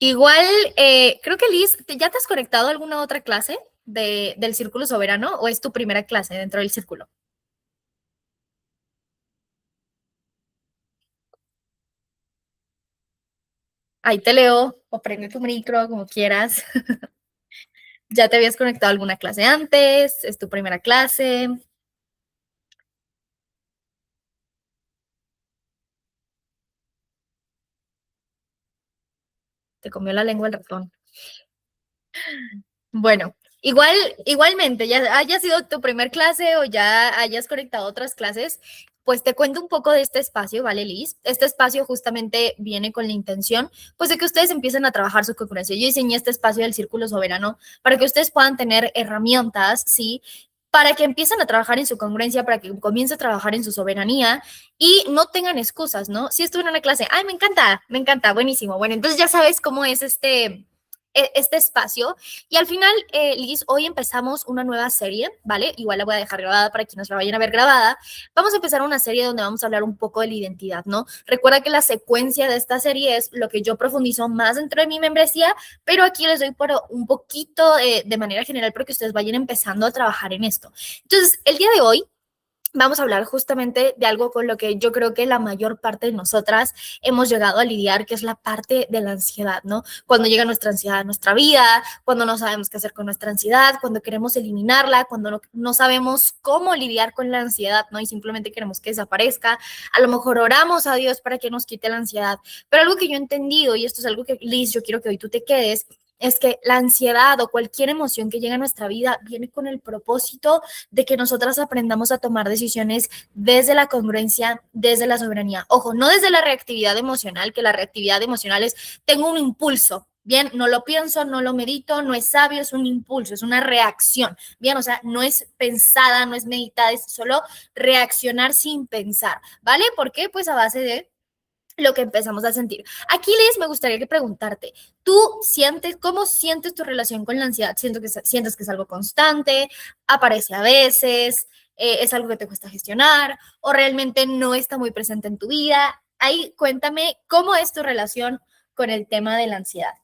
Igual, creo que Liz, ¿ya te has conectado a alguna otra clase del Círculo Soberano o es tu primera clase dentro del círculo? Ahí te leo o prende tu micro como quieras. ¿Ya te habías conectado a alguna clase antes? ¿Es tu primera clase? Te comió la lengua el ratón. Bueno, igualmente, ya haya sido tu primer clase o ya hayas conectado a otras clases, pues te cuento un poco de este espacio, ¿vale, Liz? Este espacio justamente viene con la intención, pues, de que ustedes empiecen a trabajar su congruencia. Yo diseñé este espacio del Círculo Soberano para que ustedes puedan tener herramientas, ¿sí? Para que empiecen a trabajar en su congruencia, para que comience a trabajar en su soberanía y no tengan excusas, ¿no? Si estuve en una clase, ay, me encanta, buenísimo. Bueno, entonces ya sabes cómo es este espacio y al final, Liz, hoy empezamos una nueva serie, ¿vale? Igual la voy a dejar grabada para quienes la vayan a ver grabada. Vamos a empezar una serie donde vamos a hablar un poco de la identidad, ¿no? Recuerda que la secuencia de esta serie es lo que yo profundizo más dentro de mi membresía, pero aquí les doy por un poquito de manera general porque ustedes vayan empezando a trabajar en esto. Entonces, el día de hoy vamos a hablar justamente de algo con lo que yo creo que la mayor parte de nosotras hemos llegado a lidiar, que es la parte de la ansiedad, ¿no? Cuando llega nuestra ansiedad a nuestra vida, cuando no sabemos qué hacer con nuestra ansiedad, cuando queremos eliminarla, cuando no sabemos cómo lidiar con la ansiedad, ¿no? Y simplemente queremos que desaparezca. A lo mejor oramos a Dios para que nos quite la ansiedad. Pero algo que yo he entendido, y esto es algo que, Liz, yo quiero que hoy tú te quedes, es que la ansiedad o cualquier emoción que llega a nuestra vida viene con el propósito de que nosotras aprendamos a tomar decisiones desde la congruencia, desde la soberanía. Ojo, no desde la reactividad emocional, que la reactividad emocional es, tengo un impulso. Bien, no lo pienso, no lo medito, no es sabio, es un impulso, es una reacción. Bien, o sea, no es pensada, no es meditada, es solo reaccionar sin pensar, ¿vale? ¿Por qué? Pues a base de lo que empezamos a sentir. Aquí, Liz, me gustaría que preguntarte, ¿tú sientes, cómo sientes tu relación con la ansiedad? ¿Sientes que es algo constante? ¿Aparece a veces? ¿Es algo que te cuesta gestionar? ¿O realmente no está muy presente en tu vida? Ahí, cuéntame, ¿cómo es tu relación con el tema de la ansiedad?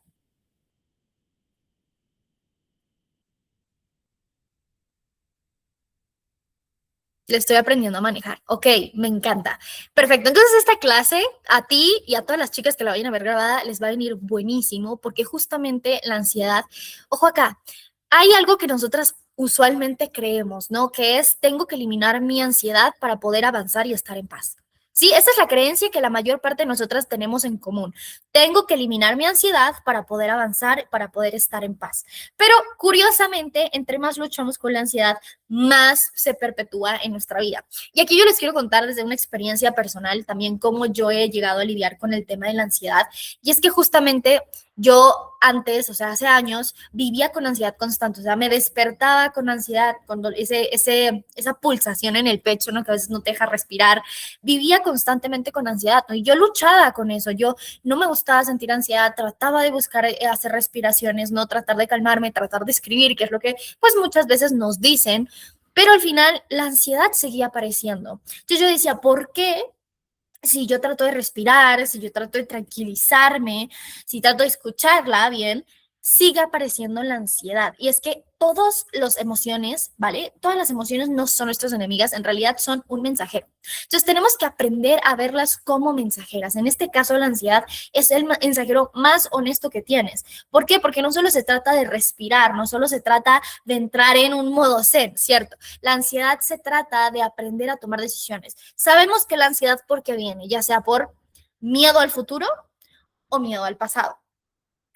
Le estoy aprendiendo a manejar. Ok, me encanta. Perfecto. Entonces, esta clase a ti y a todas las chicas que la vayan a ver grabada les va a venir buenísimo porque justamente la ansiedad, ojo acá, hay algo que nosotras usualmente creemos, ¿no? Que es, tengo que eliminar mi ansiedad para poder avanzar y estar en paz. Sí, esa es la creencia que la mayor parte de nosotras tenemos en común. Tengo que eliminar mi ansiedad para poder avanzar, para poder estar en paz. Pero curiosamente, entre más luchamos con la ansiedad, más se perpetúa en nuestra vida. Y aquí yo les quiero contar desde una experiencia personal también cómo yo he llegado a lidiar con el tema de la ansiedad. Y es que justamente yo antes, o sea, hace años, vivía con ansiedad constante, o sea, me despertaba con ansiedad, con esa pulsación en el pecho, ¿no? Que a veces no te deja respirar, vivía constantemente con ansiedad, ¿no? Y yo luchaba con eso, yo no me gustaba sentir ansiedad, trataba de buscar hacer respiraciones, ¿no? Tratar de calmarme, tratar de escribir, que es lo que pues muchas veces nos dicen, pero al final la ansiedad seguía apareciendo. Entonces yo decía, ¿por qué? Si yo trato de respirar, si yo trato de tranquilizarme, si trato de escucharla bien, sigue apareciendo la ansiedad. Y es que todas las emociones, ¿vale? Todas las emociones no son nuestras enemigas, en realidad son un mensajero. Entonces tenemos que aprender a verlas como mensajeras. En este caso, la ansiedad es el mensajero más honesto que tienes. ¿Por qué? Porque no solo se trata de respirar, no solo se trata de entrar en un modo zen, ¿cierto? La ansiedad se trata de aprender a tomar decisiones. Sabemos que la ansiedad, ¿por qué viene? Ya sea por miedo al futuro o miedo al pasado.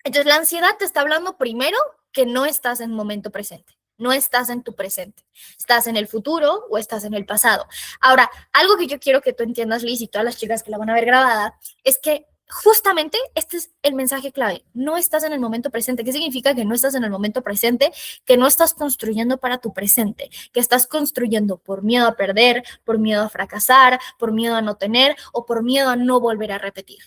Entonces, la ansiedad te está hablando primero que no estás en el momento presente. No estás en tu presente. Estás en el futuro o estás en el pasado. Ahora, algo que yo quiero que tú entiendas, Liz, y todas las chicas que la van a ver grabada, es que justamente este es el mensaje clave. No estás en el momento presente. ¿Qué significa que no estás en el momento presente? Que no estás construyendo para tu presente, que estás construyendo por miedo a perder, por miedo a fracasar, por miedo a no tener o por miedo a no volver a repetir.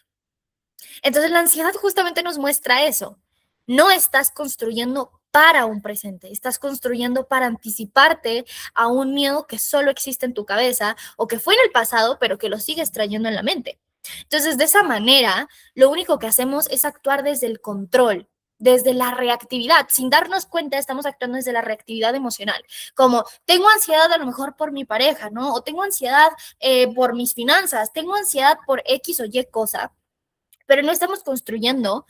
Entonces la ansiedad justamente nos muestra eso. No estás construyendo para un presente, estás construyendo para anticiparte a un miedo que solo existe en tu cabeza o que fue en el pasado, pero que lo sigues trayendo en la mente. Entonces, de esa manera, lo único que hacemos es actuar desde el control, desde la reactividad. Sin darnos cuenta, estamos actuando desde la reactividad emocional. Como tengo ansiedad a lo mejor por mi pareja, ¿no? O tengo ansiedad por mis finanzas, tengo ansiedad por X o Y cosa, pero no estamos construyendo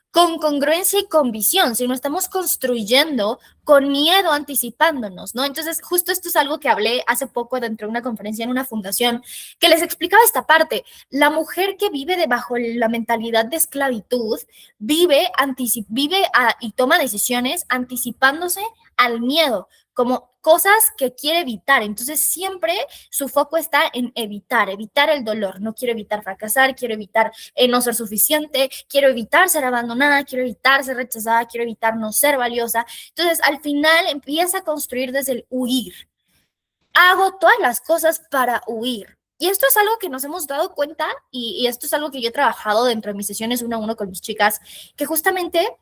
con congruencia y con visión, sino estamos construyendo con miedo, anticipándonos, ¿no? Entonces, justo esto es algo que hablé hace poco dentro de una conferencia en una fundación, que les explicaba esta parte. La mujer que vive debajo la mentalidad de esclavitud y toma decisiones anticipándose al miedo, como cosas que quiere evitar. Entonces, siempre su foco está en evitar el dolor. No quiero evitar fracasar, quiero evitar no ser suficiente, quiero evitar ser abandonada, quiero evitar ser rechazada, quiero evitar no ser valiosa. Entonces, al final empieza a construir desde el huir. Hago todas las cosas para huir. Y esto es algo que nos hemos dado cuenta y esto es algo que yo he trabajado dentro de mis sesiones uno a uno con mis chicas, que justamente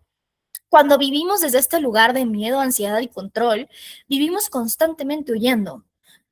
cuando vivimos desde este lugar de miedo, ansiedad y control, vivimos constantemente huyendo.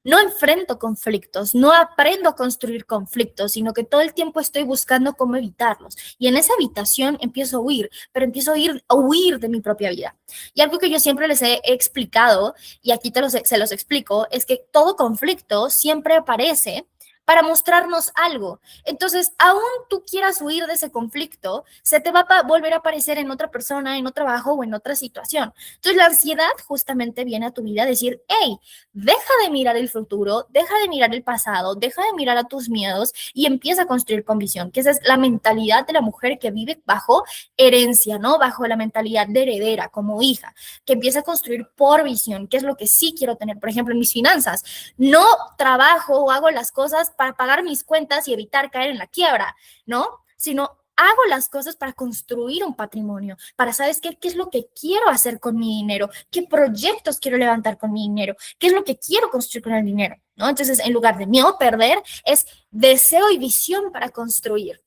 No enfrento conflictos, no aprendo a construir conflictos, sino que todo el tiempo estoy buscando cómo evitarlos. Y en esa evitación empiezo a huir, pero empiezo a huir de mi propia vida. Y algo que yo siempre les he explicado, y aquí se los explico, es que todo conflicto siempre aparece para mostrarnos algo. Entonces, aún tú quieras huir de ese conflicto, se te va a volver a aparecer en otra persona, en otro trabajo o en otra situación. Entonces, la ansiedad justamente viene a tu vida a decir, hey, deja de mirar el futuro, deja de mirar el pasado, deja de mirar a tus miedos y empieza a construir con visión, que esa es la mentalidad de la mujer que vive bajo herencia, ¿no? Bajo la mentalidad de heredera, como hija, que empieza a construir por visión, que es lo que sí quiero tener. Por ejemplo, en mis finanzas, no trabajo o hago las cosas para pagar mis cuentas y evitar caer en la quiebra, ¿no? Sino hago las cosas para construir un patrimonio, para, ¿sabes qué? ¿Qué es lo que quiero hacer con mi dinero? ¿Qué proyectos quiero levantar con mi dinero? ¿Qué es lo que quiero construir con el dinero? ¿No? Entonces, en lugar de miedo a perder, es deseo y visión para construir.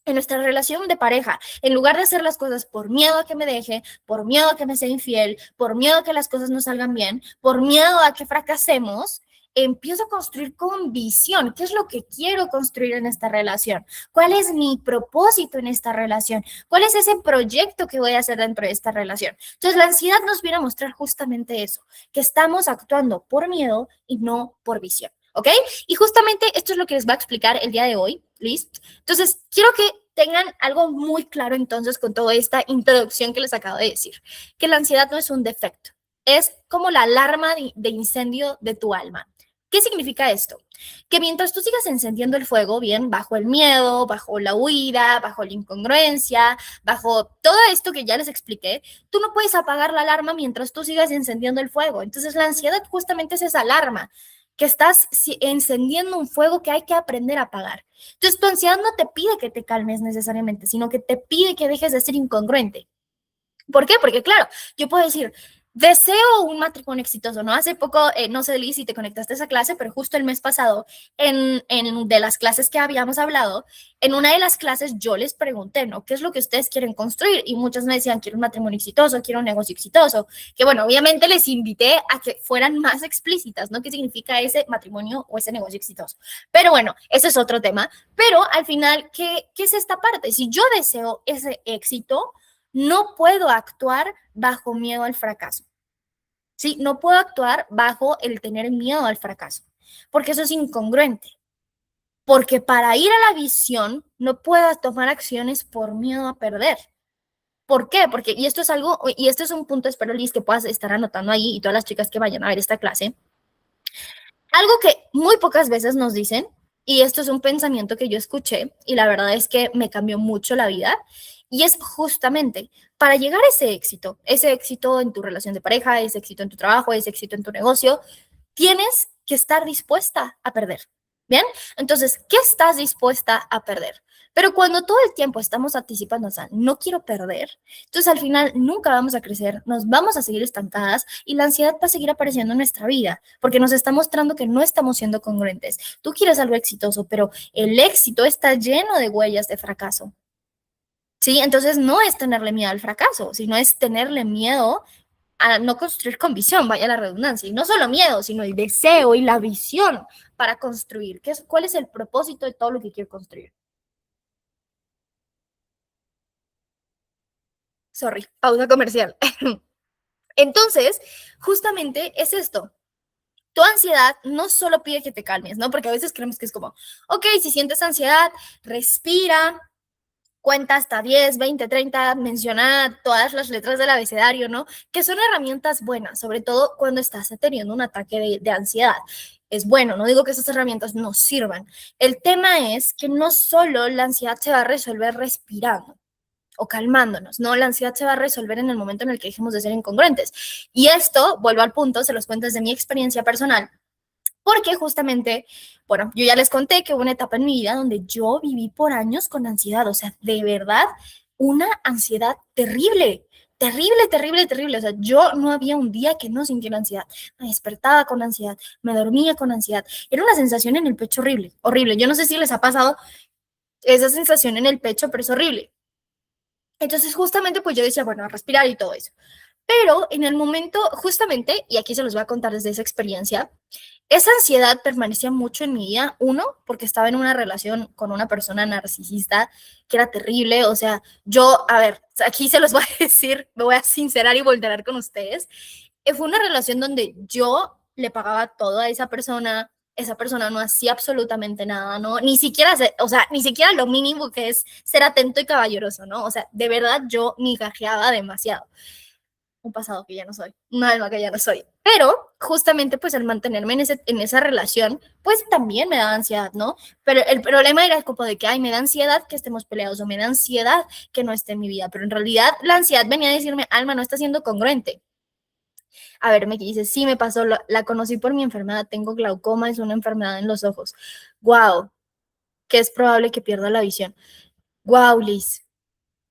En nuestra relación de pareja, en lugar de hacer las cosas por miedo a que me deje, por miedo a que me sea infiel, por miedo a que las cosas no salgan bien, por miedo a que fracasemos, empiezo a construir con visión. ¿Qué es lo que quiero construir en esta relación? ¿Cuál es mi propósito en esta relación? ¿Cuál es ese proyecto que voy a hacer dentro de esta relación? Entonces, la ansiedad nos viene a mostrar justamente eso, que estamos actuando por miedo y no por visión. ¿Ok? Y justamente esto es lo que les va a explicar el día de hoy, Liz. Entonces, quiero que tengan algo muy claro entonces con toda esta introducción que les acabo de decir, que la ansiedad no es un defecto, es como la alarma de incendio de tu alma. ¿Qué significa esto? Que mientras tú sigas encendiendo el fuego, bien, bajo el miedo, bajo la huida, bajo la incongruencia, bajo todo esto que ya les expliqué, tú no puedes apagar la alarma mientras tú sigas encendiendo el fuego. Entonces, la ansiedad justamente es esa alarma que estás encendiendo un fuego que hay que aprender a apagar. Entonces, tu ansiedad no te pide que te calmes necesariamente, sino que te pide que dejes de ser incongruente. ¿Por qué? Porque, claro, yo puedo decir, deseo un matrimonio exitoso, ¿no? Hace poco, no sé, Liz, si te conectaste a esa clase, pero justo el mes pasado, de las clases que habíamos hablado, en una de las clases yo les pregunté, ¿no? ¿Qué es lo que ustedes quieren construir? Y muchos me decían, quiero un matrimonio exitoso, quiero un negocio exitoso. Que bueno, obviamente les invité a que fueran más explícitas, ¿no? ¿Qué significa ese matrimonio o ese negocio exitoso? Pero bueno, ese es otro tema. Pero al final, ¿qué es esta parte? Si yo deseo ese éxito, no puedo actuar bajo miedo al fracaso. ¿Sí? No puedo actuar bajo el tener miedo al fracaso, porque eso es incongruente. Porque para ir a la visión no puedo tomar acciones por miedo a perder. ¿Por qué? Porque, y esto es algo, y esto es un punto, espero, Liz, que puedas estar anotando ahí y todas las chicas que vayan a ver esta clase. Algo que muy pocas veces nos dicen, y esto es un pensamiento que yo escuché, y la verdad es que me cambió mucho la vida, y es justamente para llegar a ese éxito en tu relación de pareja, ese éxito en tu trabajo, ese éxito en tu negocio, tienes que estar dispuesta a perder. ¿Bien? Entonces, ¿qué estás dispuesta a perder? Pero cuando todo el tiempo estamos anticipando, o sea, no quiero perder, entonces al final nunca vamos a crecer, nos vamos a seguir estancadas y la ansiedad va a seguir apareciendo en nuestra vida porque nos está mostrando que no estamos siendo congruentes. Tú quieres algo exitoso, pero el éxito está lleno de huellas de fracaso. ¿Sí? Entonces no es tenerle miedo al fracaso, sino es tenerle miedo a no construir con visión, vaya la redundancia, y no solo miedo, sino el deseo y la visión para construir. ¿Cuál es el propósito de todo lo que quiero construir? Sorry, pausa comercial. Entonces, justamente es esto. Tu ansiedad no solo pide que te calmes, ¿no? Porque a veces creemos que es como, ok, si sientes ansiedad, respira, cuenta hasta 10, 20, 30, menciona todas las letras del abecedario, ¿no? Que son herramientas buenas, sobre todo cuando estás teniendo un ataque de ansiedad. Es bueno, no digo que esas herramientas no sirvan. El tema es que no solo la ansiedad se va a resolver respirando o calmándonos, ¿no? La ansiedad se va a resolver en el momento en el que dejemos de ser incongruentes. Y esto, vuelvo al punto, se los cuento desde mi experiencia personal, porque justamente, bueno, yo ya les conté que hubo una etapa en mi vida donde yo viví por años con ansiedad, o sea, de verdad, una ansiedad terrible, terrible, terrible, terrible. O sea, yo no había un día que no sintiera ansiedad. Me despertaba con ansiedad, me dormía con ansiedad. Era una sensación en el pecho horrible, horrible. Yo no sé si les ha pasado esa sensación en el pecho, pero es horrible. Entonces, justamente, pues yo decía, bueno, a respirar y todo eso. Pero en el momento, justamente, y aquí se los voy a contar desde esa experiencia, esa ansiedad permanecía mucho en mi vida. Uno, porque estaba en una relación con una persona narcisista que era terrible. O sea, yo, a ver, aquí se los voy a decir, me voy a sincerar y voltear con ustedes. Fue una relación donde yo le pagaba todo a esa persona no hacía absolutamente nada, ¿no? Ni siquiera, o sea, ni siquiera lo mínimo que es ser atento y caballeroso, ¿no? O sea, de verdad yo migajeaba demasiado. Un pasado que ya no soy, un alma que ya no soy. Pero justamente pues al mantenerme en esa relación, pues también me daba ansiedad, ¿no? Pero el problema era como de que, ay, me da ansiedad que estemos peleados o me da ansiedad que no esté en mi vida. Pero en realidad la ansiedad venía a decirme, Alma, no está siendo congruente. A ver, me dice, sí, me pasó, la conocí por mi enfermedad, tengo glaucoma, es una enfermedad en los ojos. Wow, que es probable que pierda la visión. Wow, Liz.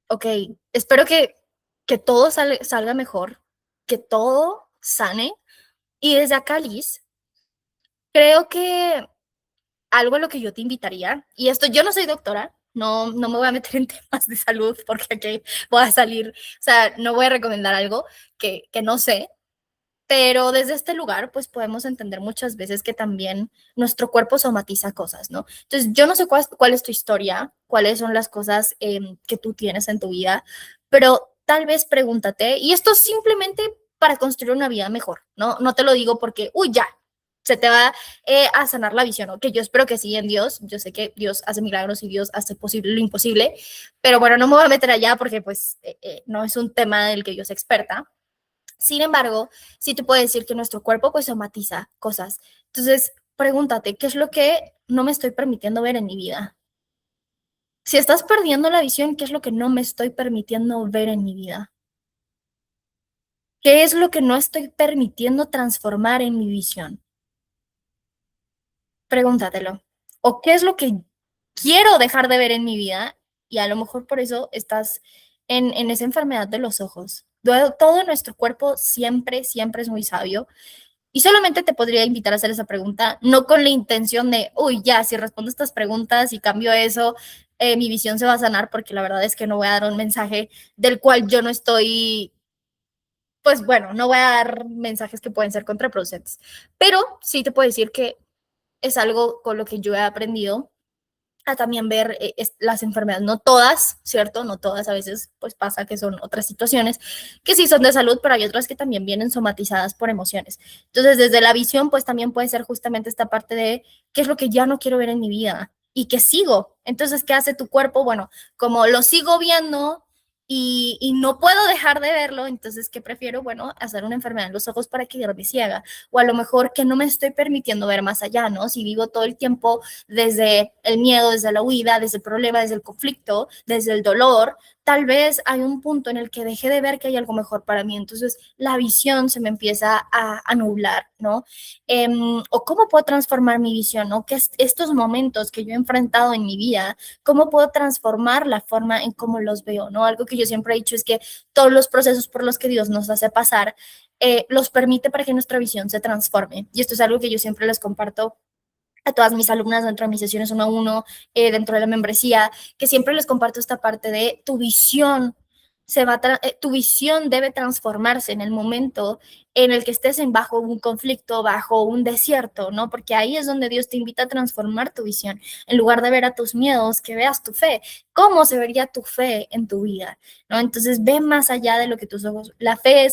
Ok, espero que todo salga mejor, que todo sane. Y desde acá, Liz, creo que algo a lo que yo te invitaría, y esto yo no soy doctora, no, no me voy a meter en temas de salud porque aquí voy a salir, o sea, no voy a recomendar algo que no sé, pero desde este lugar, pues podemos entender muchas veces que también nuestro cuerpo somatiza cosas, ¿no? Entonces, yo no sé cuál es tu historia, cuáles son las cosas que tú tienes en tu vida, pero tal vez pregúntate, y esto simplemente para construir una vida mejor, ¿no? No te lo digo porque, uy, ya, se te va a sanar la visión, ¿no? Que yo espero que sí en Dios, yo sé que Dios hace milagros y Dios hace posible lo imposible, pero bueno, no me voy a meter allá porque pues no es un tema del que yo sea experta. Sin embargo, sí te puedo decir que nuestro cuerpo pues somatiza cosas. Entonces, pregúntate, ¿qué es lo que no me estoy permitiendo ver en mi vida? Si estás perdiendo la visión, ¿qué es lo que no me estoy permitiendo ver en mi vida? ¿Qué es lo que no estoy permitiendo transformar en mi visión? Pregúntatelo. ¿O qué es lo que quiero dejar de ver en mi vida? Y a lo mejor por eso estás en esa enfermedad de los ojos. Todo nuestro cuerpo siempre, siempre es muy sabio. Y solamente te podría invitar a hacer esa pregunta, no con la intención de, uy, ya, si respondo estas preguntas y cambio eso, mi visión se va a sanar, porque la verdad es que no voy a dar un mensaje del cual yo no estoy, pues bueno, no voy a dar mensajes que pueden ser contraproducentes. Pero sí te puedo decir que es algo con lo que yo he aprendido a también ver las enfermedades, no todas, ¿cierto? No todas, a veces pues pasa que son otras situaciones que sí son de salud, pero hay otras que también vienen somatizadas por emociones. Entonces, desde la visión, pues también puede ser justamente esta parte de qué es lo que ya no quiero ver en mi vida y que sigo. Entonces, ¿qué hace tu cuerpo? Bueno, como lo sigo viendo y no puedo dejar de verlo, entonces, ¿qué prefiero? Bueno, hacer una enfermedad en los ojos para quedarme ciega, o a lo mejor que no me estoy permitiendo ver más allá, ¿no? Si vivo todo el tiempo desde el miedo, desde la huida, desde el problema, desde el conflicto, desde el dolor, tal vez hay un punto en el que dejé de ver que hay algo mejor para mí, entonces la visión se me empieza a nublar, ¿no? O cómo puedo transformar mi visión, ¿no? Que estos momentos que yo he enfrentado en mi vida, cómo puedo transformar la forma en cómo los veo, ¿no? Algo que yo siempre he dicho es que todos los procesos por los que Dios nos hace pasar, los permite para que nuestra visión se transforme. Y esto es algo que yo siempre les comparto a todas mis alumnas dentro de mis sesiones uno a uno, dentro de la membresía, que siempre les comparto esta parte de tu visión tu visión debe transformarse en el momento en el que estés bajo un conflicto, bajo un desierto, ¿no? Porque ahí es donde Dios te invita a transformar tu visión. En lugar de ver a tus miedos, que veas tu fe. ¿Cómo se vería tu fe en tu vida? ¿No? Entonces ve más allá de lo que tus ojos. La fe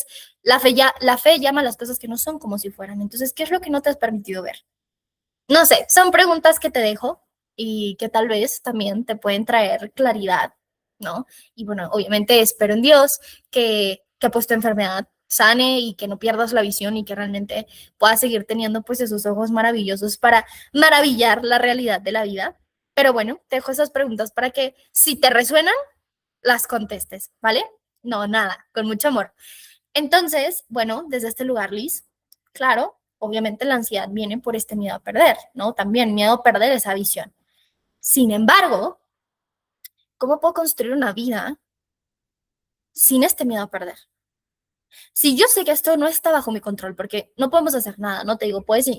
llama a las cosas que no son como si fueran. Entonces, ¿qué es lo que no te has permitido ver? No sé, son preguntas que te dejo y que tal vez también te pueden traer claridad, ¿no? Y bueno, obviamente espero en Dios que pues tu enfermedad sane y que no pierdas la visión y que realmente puedas seguir teniendo pues esos ojos maravillosos para maravillar la realidad de la vida. Pero bueno, te dejo esas preguntas para que si te resuenan, las contestes, ¿vale? No, nada, con mucho amor. Entonces, bueno, desde este lugar, Liz, claro, obviamente la ansiedad viene por este miedo a perder, ¿no? También miedo a perder esa visión. Sin embargo, ¿cómo puedo construir una vida sin este miedo a perder? Si yo sé que esto no está bajo mi control, porque no podemos hacer nada, ¿no? Te digo, puedes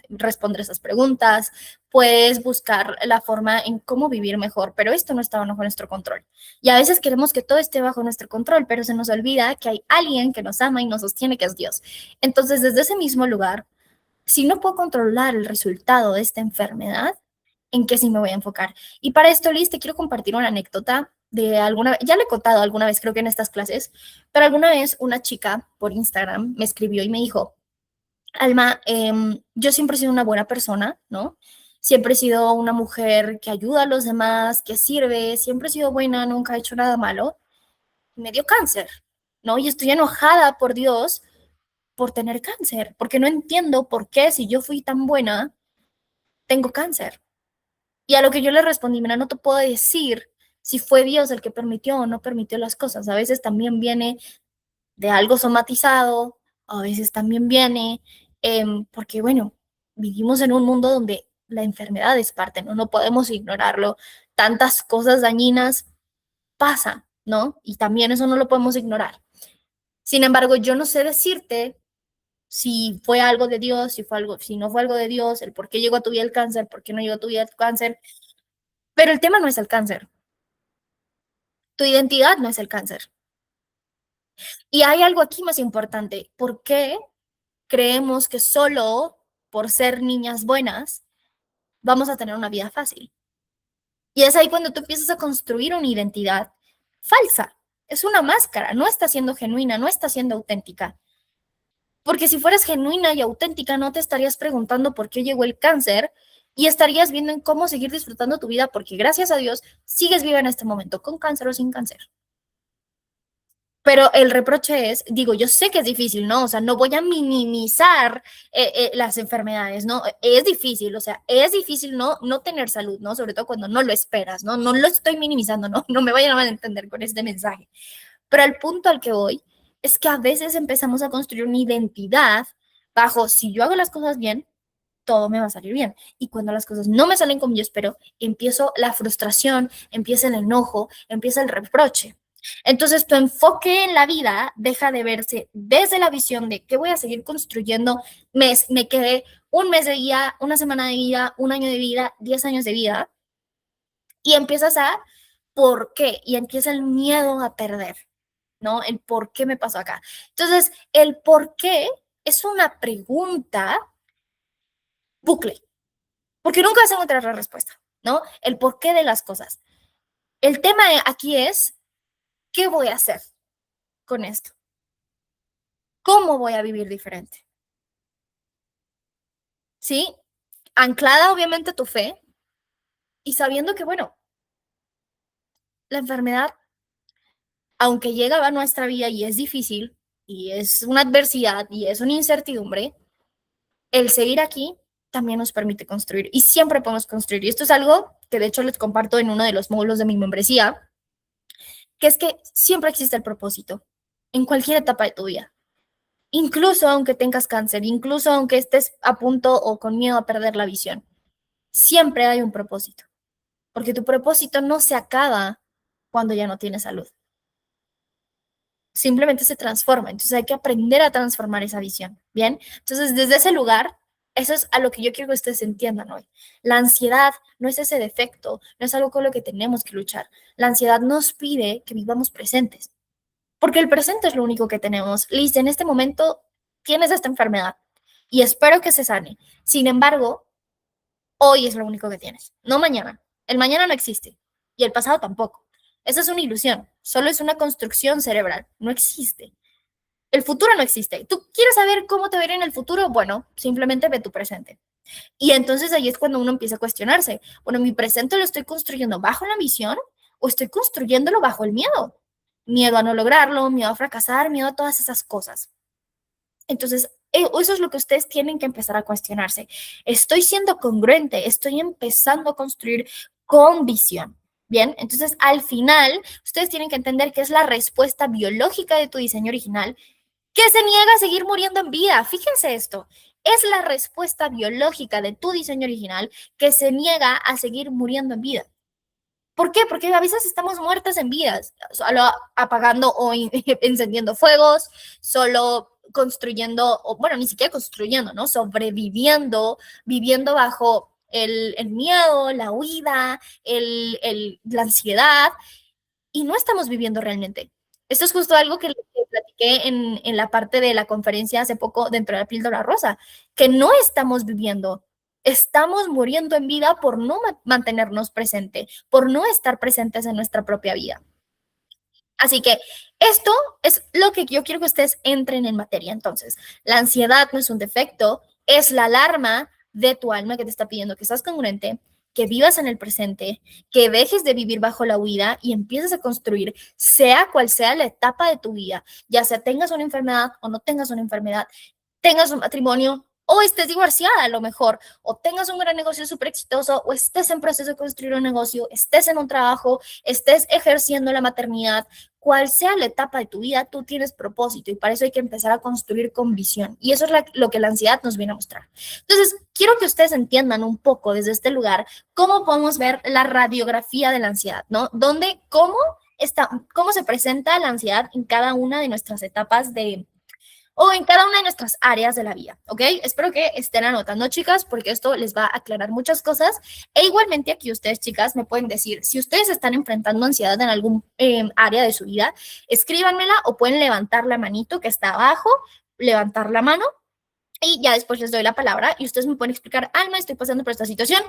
responder esas preguntas, puedes buscar la forma en cómo vivir mejor, pero esto no está bajo nuestro control. Y a veces queremos que todo esté bajo nuestro control, pero se nos olvida que hay alguien que nos ama y nos sostiene, que es Dios. Entonces, desde ese mismo lugar, si no puedo controlar el resultado de esta enfermedad, ¿en qué sí me voy a enfocar? Y para esto, Liz, te quiero compartir una anécdota de alguna, ya le he contado alguna vez, creo que en estas clases, pero alguna vez una chica por Instagram me escribió y me dijo, Alma, yo siempre he sido una buena persona, ¿no? Siempre he sido una mujer que ayuda a los demás, que sirve, siempre he sido buena, nunca he hecho nada malo. Me dio cáncer, ¿no? Y estoy enojada por Dios por tener cáncer, porque no entiendo por qué si yo fui tan buena, tengo cáncer. Y a lo que yo le respondí, mira, no te puedo decir si fue Dios el que permitió o no permitió las cosas. A veces también viene de algo somatizado, a veces también viene porque, bueno, vivimos en un mundo donde la enfermedad es parte, ¿no? No podemos ignorarlo. Tantas cosas dañinas pasan, ¿no? Y también eso no lo podemos ignorar. Sin embargo, yo no sé decirte si fue algo de Dios, si fue algo, si no fue algo de Dios, el por qué llegó a tu vida el cáncer, por qué no llegó a tu vida el cáncer. Pero el tema no es el cáncer. Tu identidad no es el cáncer. Y hay algo aquí más importante. ¿Por qué creemos que solo por ser niñas buenas vamos a tener una vida fácil? Y es ahí cuando tú empiezas a construir una identidad falsa. Es una máscara, no está siendo genuina, no está siendo auténtica. Porque si fueras genuina y auténtica, no te estarías preguntando por qué llegó el cáncer y estarías viendo en cómo seguir disfrutando tu vida, porque gracias a Dios sigues viva en este momento, con cáncer o sin cáncer. Pero el reproche es, digo, yo sé que es difícil, ¿no? O sea, no voy a minimizar las enfermedades, ¿no? Es difícil, o sea, es difícil no tener salud, ¿no? Sobre todo cuando no lo esperas, ¿no? No lo estoy minimizando, ¿no? No me vayan a malentender con este mensaje. Pero el punto al que voy es que a veces empezamos a construir una identidad bajo, si yo hago las cosas bien, todo me va a salir bien. Y cuando las cosas no me salen como yo espero, empiezo la frustración, empieza el enojo, empieza el reproche. Entonces tu enfoque en la vida deja de verse desde la visión de qué voy a seguir construyendo. Me quedé un mes de vida, una semana de vida, un año de vida, 10 años de vida. Y empiezas a por qué. Y empieza el miedo a perder, ¿no? El por qué me pasó acá. Entonces, el por qué es una pregunta bucle, porque nunca vas a encontrar la respuesta, ¿no? El por qué de las cosas. El tema aquí es, ¿qué voy a hacer con esto? ¿Cómo voy a vivir diferente? ¿Sí? Anclada obviamente tu fe y sabiendo que, bueno, la enfermedad, aunque llega a nuestra vida y es difícil, y es una adversidad y es una incertidumbre, el seguir aquí también nos permite construir y siempre podemos construir. Y esto es algo que de hecho les comparto en uno de los módulos de mi membresía, que es que siempre existe el propósito en cualquier etapa de tu vida. Incluso aunque tengas cáncer, incluso aunque estés a punto o con miedo a perder la visión, siempre hay un propósito, porque tu propósito no se acaba cuando ya no tienes salud. Simplemente se transforma. Entonces hay que aprender a transformar esa visión. Bien, entonces desde ese lugar, eso es a lo que yo quiero que ustedes entiendan hoy. La ansiedad no es ese defecto, no es algo con lo que tenemos que luchar. La ansiedad nos pide que vivamos presentes. porque el presente es lo único que tenemos. Liz, en este momento tienes esta enfermedad y espero que se sane. Sin embargo, hoy es lo único que tienes, no mañana. El mañana no existe y el pasado tampoco. Esa es una ilusión, solo es una construcción cerebral, no existe. El futuro no existe. ¿Tú quieres saber cómo te veré en el futuro? Bueno, simplemente ve tu presente. Y entonces ahí es cuando uno empieza a cuestionarse. Bueno, ¿mi presente lo estoy construyendo bajo la visión o estoy construyéndolo bajo el miedo? Miedo a no lograrlo, miedo a fracasar, miedo a todas esas cosas. Entonces, eso es lo que ustedes tienen que empezar a cuestionarse. ¿Estoy siendo congruente? ¿Estoy empezando a construir con visión? Bien, entonces al final, ustedes tienen que entender que es la respuesta biológica de tu diseño original que se niega a seguir muriendo en vida. Fíjense esto, es la respuesta biológica de tu diseño original que se niega a seguir muriendo en vida. ¿Por qué? Porque a veces estamos muertas en vidas, solo apagando o encendiendo fuegos, solo construyendo, o bueno, ni siquiera construyendo, ¿no? Sobreviviendo, viviendo bajo el miedo, la huida, la ansiedad, y no estamos viviendo realmente. Esto es justo algo que platiqué en la parte de la conferencia hace poco dentro de la píldora rosa, que no estamos viviendo. Estamos muriendo en vida por no mantenernos presente, por no estar presentes en nuestra propia vida. Así que esto es lo que yo quiero que ustedes entren en materia. Entonces, la ansiedad no es un defecto, es la alarma de tu alma que te está pidiendo que estás congruente, que vivas en el presente, que dejes de vivir bajo la huida y empieces a construir, sea cual sea la etapa de tu vida, ya sea tengas una enfermedad o no tengas una enfermedad, tengas un matrimonio o estés divorciada a lo mejor, o tengas un gran negocio súper exitoso, o estés en proceso de construir un negocio, estés en un trabajo, estés ejerciendo la maternidad, cual sea la etapa de tu vida, tú tienes propósito y para eso hay que empezar a construir con visión. Y eso es lo que la ansiedad nos viene a mostrar. Entonces, quiero que ustedes entiendan un poco desde este lugar cómo podemos ver la radiografía de la ansiedad, ¿no? Cómo se presenta la ansiedad en cada una de nuestras etapas o en cada una de nuestras áreas de la vida, ¿ok? Espero que estén anotando, chicas, porque esto les va a aclarar muchas cosas. E igualmente aquí ustedes, chicas, me pueden decir, si ustedes están enfrentando ansiedad en algún área de su vida, escríbanmela o pueden levantar la manito que está abajo, levantar la mano y ya después les doy la palabra y ustedes me pueden explicar, Alma, estoy pasando por esta situación.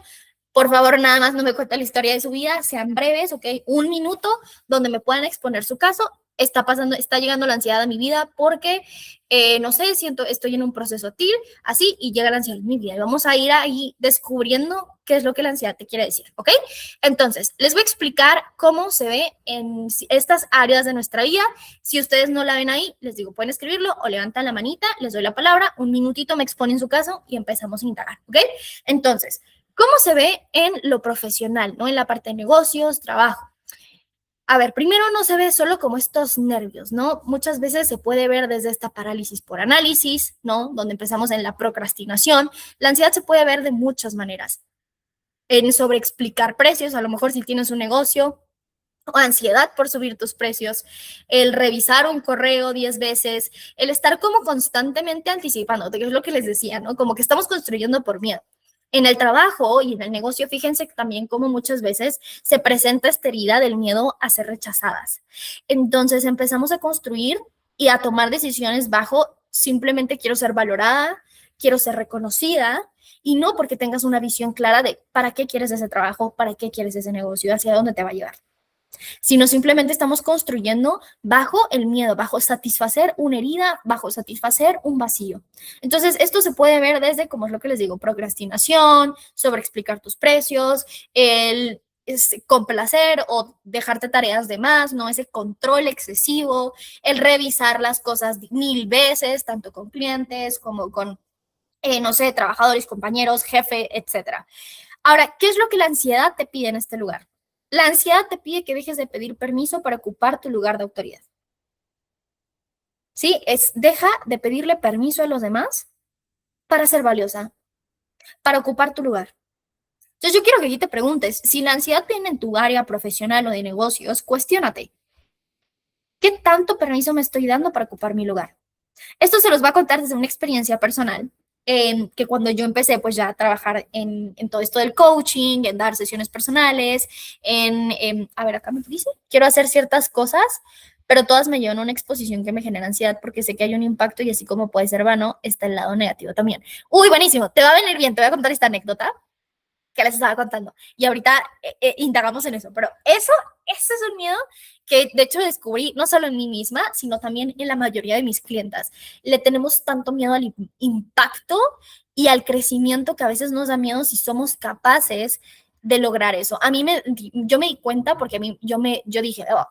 Por favor, nada más no me cuenten la historia de su vida, sean breves, ¿ok? 1 minuto donde me puedan exponer su caso. Está llegando la ansiedad a mi vida porque, no sé, estoy en un proceso TIR, así, y llega la ansiedad en mi vida. Y vamos a ir ahí descubriendo qué es lo que la ansiedad te quiere decir, ¿ok? Entonces, les voy a explicar cómo se ve en estas áreas de nuestra vida. Si ustedes no la ven ahí, les digo, pueden escribirlo o levantan la manita, les doy la palabra, 1 minutito me exponen su caso y empezamos a indagar, ¿ok? Entonces, ¿cómo se ve en lo profesional, ¿no? En la parte de negocios, trabajo. A ver, primero no se ve solo como estos nervios, ¿no? Muchas veces se puede ver desde esta parálisis por análisis, ¿no? Donde empezamos en la procrastinación. La ansiedad se puede ver de muchas maneras. En sobreexplicar precios, a lo mejor si tienes un negocio, o ansiedad por subir tus precios, el revisar un correo 10 veces, el estar como constantemente anticipando, que es lo que les decía, ¿no? Como que estamos construyendo por miedo. En el trabajo y en el negocio, fíjense también cómo muchas veces se presenta esta herida del miedo a ser rechazadas. Entonces empezamos a construir y a tomar decisiones bajo simplemente quiero ser valorada, quiero ser reconocida y no porque tengas una visión clara de para qué quieres ese trabajo, para qué quieres ese negocio, hacia dónde te va a llevar, sino simplemente estamos construyendo bajo el miedo, bajo satisfacer una herida, bajo satisfacer un vacío. Entonces, esto se puede ver desde, como es lo que les digo, procrastinación, sobreexplicar tus precios, el complacer o dejarte tareas de más, ¿no? Ese control excesivo, el revisar las cosas 1000 veces, tanto con clientes como con, no sé, trabajadores, compañeros, jefe, etcétera. Ahora, ¿qué es lo que la ansiedad te pide en este lugar? La ansiedad te pide que dejes de pedir permiso para ocupar tu lugar de autoridad. ¿Sí? Deja de pedirle permiso a los demás para ser valiosa, para ocupar tu lugar. Entonces yo quiero que aquí te preguntes, si la ansiedad viene en tu área profesional o de negocios, cuestiónate, ¿qué tanto permiso me estoy dando para ocupar mi lugar? Esto se los va a contar desde una experiencia personal, que cuando yo empecé pues ya a trabajar en todo esto del coaching, en dar sesiones personales, a ver, acá me dice, quiero hacer ciertas cosas, pero todas me llevan a una exposición que me genera ansiedad porque sé que hay un impacto y así como puede ser vano, está el lado negativo también. Uy, buenísimo, te va a venir bien, te voy a contar esta anécdota que les estaba contando. Y ahorita indagamos en eso, pero eso es un miedo que de hecho descubrí no solo en mí misma, sino también en la mayoría de mis clientas. Le tenemos tanto miedo al impacto y al crecimiento que a veces nos da miedo si somos capaces de lograr eso. Yo me di cuenta porque yo dije, oh,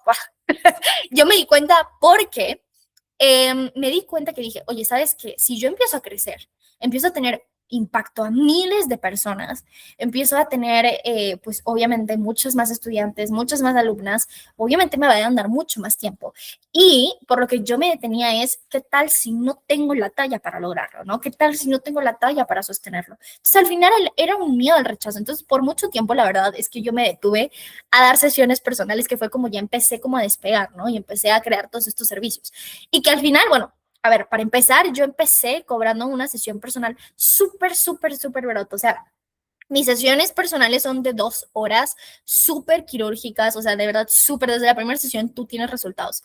yo me di cuenta porque me di cuenta que dije, oye, ¿sabes qué? Si yo empiezo a crecer, empiezo a tener impacto a miles de personas, empiezo a tener, pues obviamente, muchos más estudiantes, muchas más alumnas, obviamente me va a dar mucho más tiempo. Y por lo que yo me detenía es, ¿qué tal si no tengo la talla para lograrlo? ¿No? ¿Qué tal si no tengo la talla para sostenerlo? Entonces, al final era un miedo al rechazo. Entonces, por mucho tiempo, la verdad es que yo me detuve a dar sesiones personales, que fue como ya empecé como a despegar, ¿no? Y empecé a crear todos estos servicios. Y que al final, bueno, a ver, para empezar, yo empecé cobrando una sesión personal súper, súper, súper barata. O sea, mis sesiones personales son de 2 horas, súper quirúrgicas, o sea, de verdad, súper, desde la primera sesión tú tienes resultados.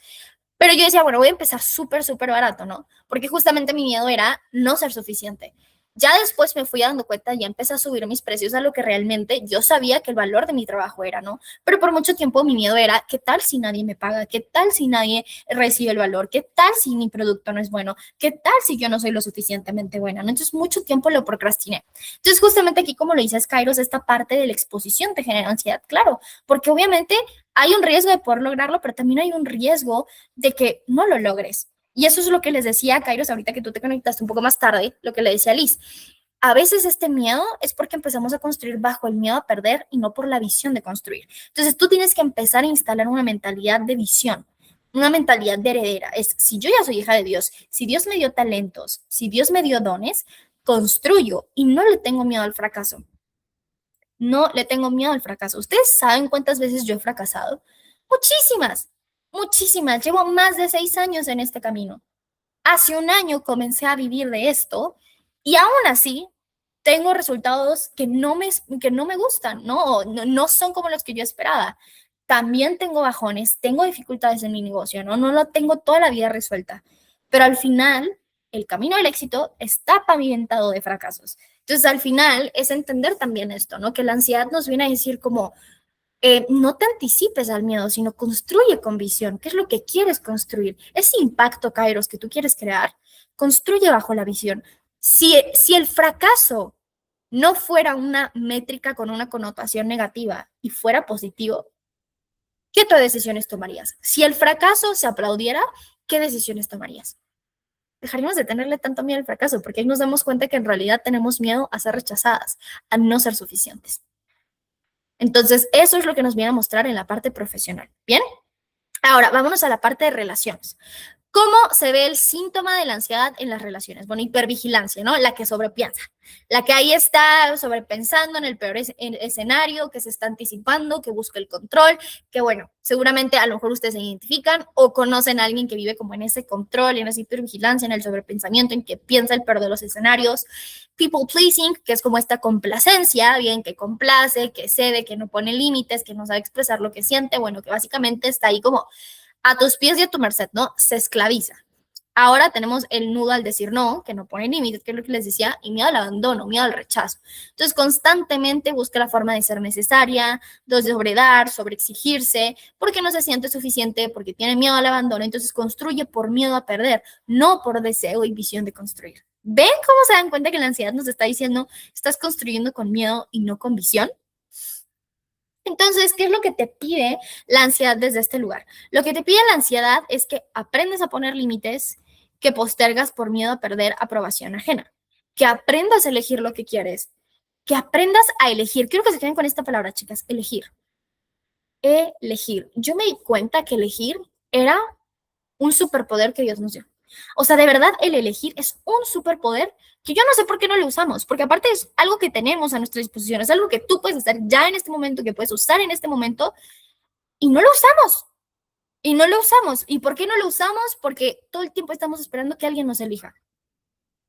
Pero yo decía, bueno, voy a empezar súper, súper barato, ¿no? Porque justamente mi miedo era no ser suficiente. Ya después me fui dando cuenta, ya empecé a subir mis precios a lo que realmente yo sabía que el valor de mi trabajo era, ¿no? Pero por mucho tiempo mi miedo era, ¿qué tal si nadie me paga? ¿Qué tal si nadie recibe el valor? ¿Qué tal si mi producto no es bueno? ¿Qué tal si yo no soy lo suficientemente buena? ¿No? Entonces mucho tiempo lo procrastiné. Entonces justamente aquí, como lo dices, Kairos, esta parte de la exposición te genera ansiedad, claro, porque obviamente hay un riesgo de poder lograrlo, pero también hay un riesgo de que no lo logres. Y eso es lo que les decía a Kairos ahorita que tú te conectaste un poco más tarde, lo que le decía a Liz. A veces este miedo es porque empezamos a construir bajo el miedo a perder y no por la visión de construir. Entonces tú tienes que empezar a instalar una mentalidad de visión, una mentalidad de heredera. Es, si yo ya soy hija de Dios, si Dios me dio talentos, si Dios me dio dones, construyo y no le tengo miedo al fracaso. No le tengo miedo al fracaso. ¿Ustedes saben cuántas veces yo he fracasado? Muchísimas, muchísimas. Llevo más de 6 años en este camino. Hace un año comencé a vivir de esto y aún así tengo resultados que no me gustan, ¿no? No son como los que yo esperaba. También tengo bajones, tengo dificultades en mi negocio, ¿no? No lo tengo toda la vida resuelta. Pero al final, el camino del éxito está pavimentado de fracasos. Entonces, al final es entender también esto, ¿no? Que la ansiedad nos viene a decir como, no te anticipes al miedo, sino construye con visión. ¿Qué es lo que quieres construir? Ese impacto, Kairos, que tú quieres crear, construye bajo la visión. Si el fracaso no fuera una métrica con una connotación negativa y fuera positivo, ¿qué otras decisiones tomarías? Si el fracaso se aplaudiera, ¿qué decisiones tomarías? Dejaríamos de tenerle tanto miedo al fracaso, porque ahí nos damos cuenta que en realidad tenemos miedo a ser rechazadas, a no ser suficientes. Entonces, eso es lo que nos viene a mostrar en la parte profesional. ¿Bien? Ahora, vámonos a la parte de relaciones. ¿Cómo se ve el síntoma de la ansiedad en las relaciones? Bueno, hipervigilancia, ¿no? La que sobrepiensa, la que ahí está sobrepensando en el peor escenario, que se está anticipando, que busca el control, que bueno, seguramente a lo mejor ustedes se identifican o conocen a alguien que vive como en ese control, en esa hipervigilancia, en el sobrepensamiento, en que piensa el peor de los escenarios. People pleasing, que es como esta complacencia, bien, que complace, que cede, que no pone límites, que no sabe expresar lo que siente, bueno, que básicamente está ahí como a tus pies y a tu merced, ¿no? Se esclaviza. Ahora tenemos el nudo al decir no, que no pone límites, que es lo que les decía, y miedo al abandono, miedo al rechazo. Entonces, constantemente busca la forma de ser necesaria, de sobredar, sobreexigirse, porque no se siente suficiente, porque tiene miedo al abandono. Entonces, construye por miedo a perder, no por deseo y visión de construir. ¿Ven cómo se dan cuenta que la ansiedad nos está diciendo, estás construyendo con miedo y no con visión? Entonces, ¿qué es lo que te pide la ansiedad desde este lugar? Lo que te pide la ansiedad es que aprendas a poner límites, que postergas por miedo a perder aprobación ajena, que aprendas a elegir lo que quieres, que aprendas a elegir. Quiero que se queden con esta palabra, chicas, elegir. Elegir. Yo me di cuenta que elegir era un superpoder que Dios nos dio. O sea, de verdad, el elegir es un superpoder que yo no sé por qué no lo usamos, porque aparte es algo que tenemos a nuestra disposición, es algo que tú puedes hacer ya en este momento, que puedes usar en este momento, y no lo usamos. Y no lo usamos. ¿Y por qué no lo usamos? Porque todo el tiempo estamos esperando que alguien nos elija.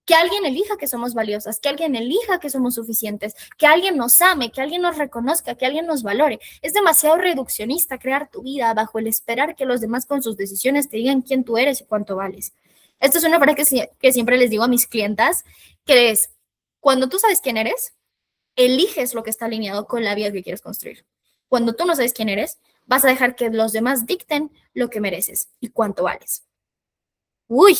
Que alguien elija que somos valiosas, que alguien elija que somos suficientes, que alguien nos ame, que alguien nos reconozca, que alguien nos valore. Es demasiado reduccionista crear tu vida bajo el esperar que los demás con sus decisiones te digan quién tú eres y cuánto vales. Esta es una frase que siempre les digo a mis clientas, que es, cuando tú sabes quién eres, eliges lo que está alineado con la vida que quieres construir. Cuando tú no sabes quién eres, vas a dejar que los demás dicten lo que mereces y cuánto vales. Uy,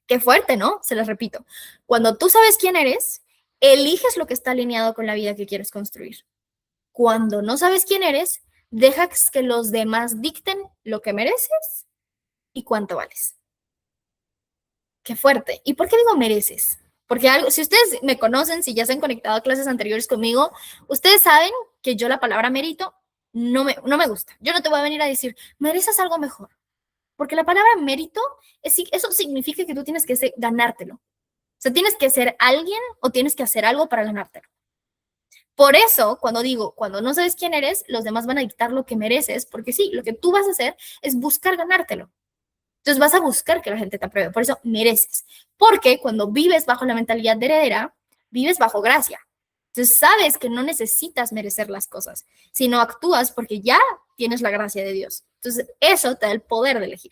qué fuerte, ¿no? Se los repito. Cuando tú sabes quién eres, eliges lo que está alineado con la vida que quieres construir. Cuando no sabes quién eres, dejas que los demás dicten lo que mereces y cuánto vales. Qué fuerte. ¿Y por qué digo mereces? Porque algo, si ustedes me conocen, si ya se han conectado a clases anteriores conmigo, ustedes saben que yo la palabra mérito no me gusta. Yo no te voy a venir a decir, mereces algo mejor. Porque la palabra mérito, eso significa que tú tienes que ganártelo. O sea, tienes que ser alguien o tienes que hacer algo para ganártelo. Por eso, cuando no sabes quién eres, los demás van a dictar lo que mereces, porque sí, lo que tú vas a hacer es buscar ganártelo. Entonces vas a buscar que la gente te apruebe. Por eso mereces. Porque cuando vives bajo la mentalidad de heredera, vives bajo gracia. Entonces sabes que no necesitas merecer las cosas, sino actúas porque ya tienes la gracia de Dios. Entonces eso te da el poder de elegir.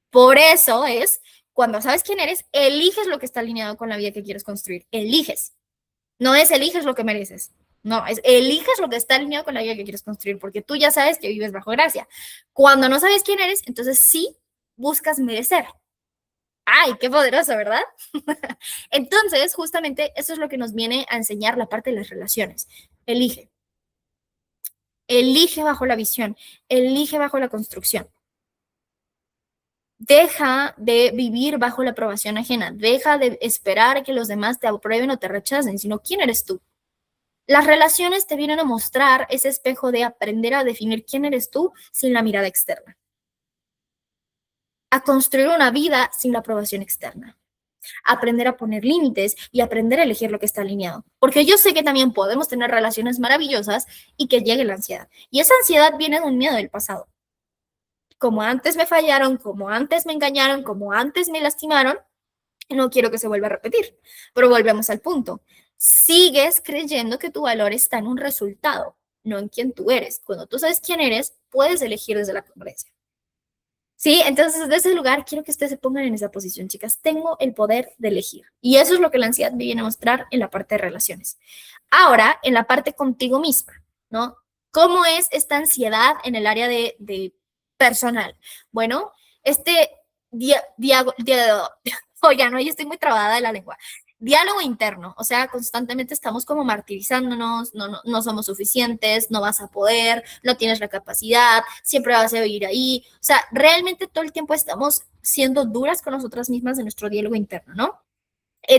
Por eso es, cuando sabes quién eres, eliges lo que está alineado con la vida que quieres construir. Eliges. No es eliges lo que mereces. No, es eliges lo que está alineado con la vida que quieres construir, porque tú ya sabes que vives bajo gracia. Cuando no sabes quién eres, entonces sí buscas merecer. ¡Ay, qué poderoso!, ¿verdad? Entonces, justamente eso es lo que nos viene a enseñar la parte de las relaciones. Elige. Elige bajo la visión. Elige bajo la construcción. Deja de vivir bajo la aprobación ajena. Deja de esperar que los demás te aprueben o te rechacen, sino quién eres tú. Las relaciones te vienen a mostrar ese espejo de aprender a definir quién eres tú sin la mirada externa. A construir una vida sin la aprobación externa. Aprender a poner límites y aprender a elegir lo que está alineado. Porque yo sé que también podemos tener relaciones maravillosas y que llegue la ansiedad. Y esa ansiedad viene de un miedo del pasado. Como antes me fallaron, como antes me engañaron, como antes me lastimaron, no quiero que se vuelva a repetir. Pero volvemos al punto. Sigues creyendo que tu valor está en un resultado, no en quién tú eres. Cuando tú sabes quién eres, puedes elegir desde la congruencia. Sí, entonces desde ese lugar quiero que ustedes se pongan en esa posición, chicas. Tengo el poder de elegir. Y eso es lo que la ansiedad me viene a mostrar en la parte de relaciones. Ahora, en la parte contigo misma, ¿no? ¿Cómo es esta ansiedad en el área de personal? Bueno, oigan, no, yo estoy muy trabada de la lengua. Diálogo interno, o sea, constantemente estamos como martirizándonos, no somos suficientes, no vas a poder, no tienes la capacidad, siempre vas a vivir ahí. O sea, realmente todo el tiempo estamos siendo duras con nosotras mismas en nuestro diálogo interno, ¿no?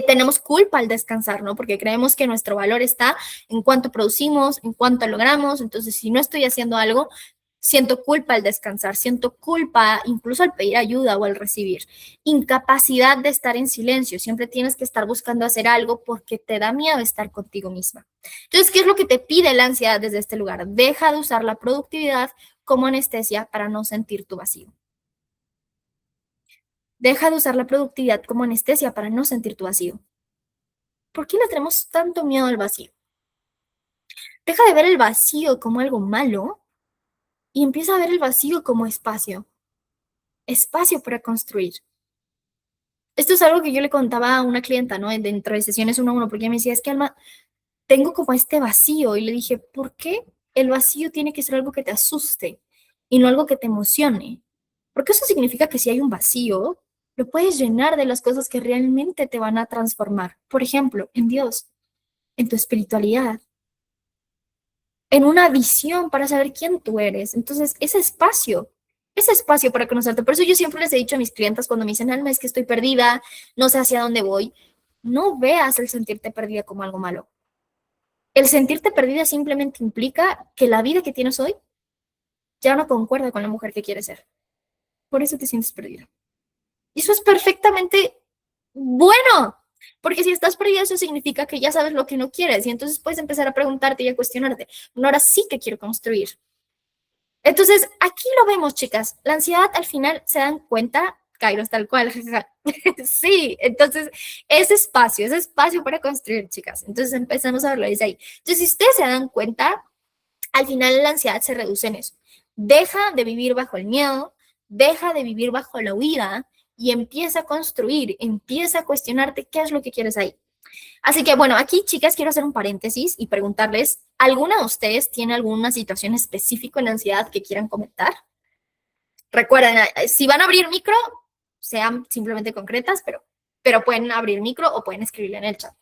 Tenemos culpa al descansar, ¿no? Porque creemos que nuestro valor está en cuánto producimos, en cuánto logramos. Entonces, si no estoy haciendo algo, siento culpa al descansar, siento culpa incluso al pedir ayuda o al recibir. Incapacidad de estar en silencio, siempre tienes que estar buscando hacer algo porque te da miedo estar contigo misma. Entonces, ¿qué es lo que te pide la ansiedad desde este lugar? Deja de usar la productividad como anestesia para no sentir tu vacío. Deja de usar la productividad como anestesia para no sentir tu vacío. ¿Por qué le tenemos tanto miedo al vacío? Deja de ver el vacío como algo malo y empieza a ver el vacío como espacio. Espacio para construir. Esto es algo que yo le contaba a una clienta, ¿no? Dentro de sesiones uno a uno, porque ella me decía, es que Alma, tengo como este vacío. Y le dije, ¿por qué el vacío tiene que ser algo que te asuste y no algo que te emocione? Porque eso significa que si hay un vacío, lo puedes llenar de las cosas que realmente te van a transformar. Por ejemplo, en Dios, en tu espiritualidad, en una visión para saber quién tú eres. Entonces, ese espacio para conocerte. Por eso yo siempre les he dicho a mis clientes cuando me dicen, Alma, es que estoy perdida, no sé hacia dónde voy, no veas el sentirte perdida como algo malo. El sentirte perdida simplemente implica que la vida que tienes hoy ya no concuerda con la mujer que quieres ser. Por eso te sientes perdida. Y eso es perfectamente bueno, porque si estás perdida, eso significa que ya sabes lo que no quieres y entonces puedes empezar a preguntarte y a cuestionarte. No, ahora sí que quiero construir. Entonces, aquí lo vemos, chicas. La ansiedad al final se dan cuenta Kairos tal cual. Sí, entonces ese espacio para construir, chicas. Entonces empezamos a verlo desde ahí. Entonces, si ustedes se dan cuenta, al final la ansiedad se reduce en eso. Deja de vivir bajo el miedo, deja de vivir bajo la huida y empieza a construir, empieza a cuestionarte qué es lo que quieres ahí. Así que bueno, aquí chicas quiero hacer un paréntesis y preguntarles, ¿alguna de ustedes tiene alguna situación específica en ansiedad que quieran comentar? Recuerden, si van a abrir micro, sean simplemente concretas, pero pueden abrir micro o pueden escribirle en el chat.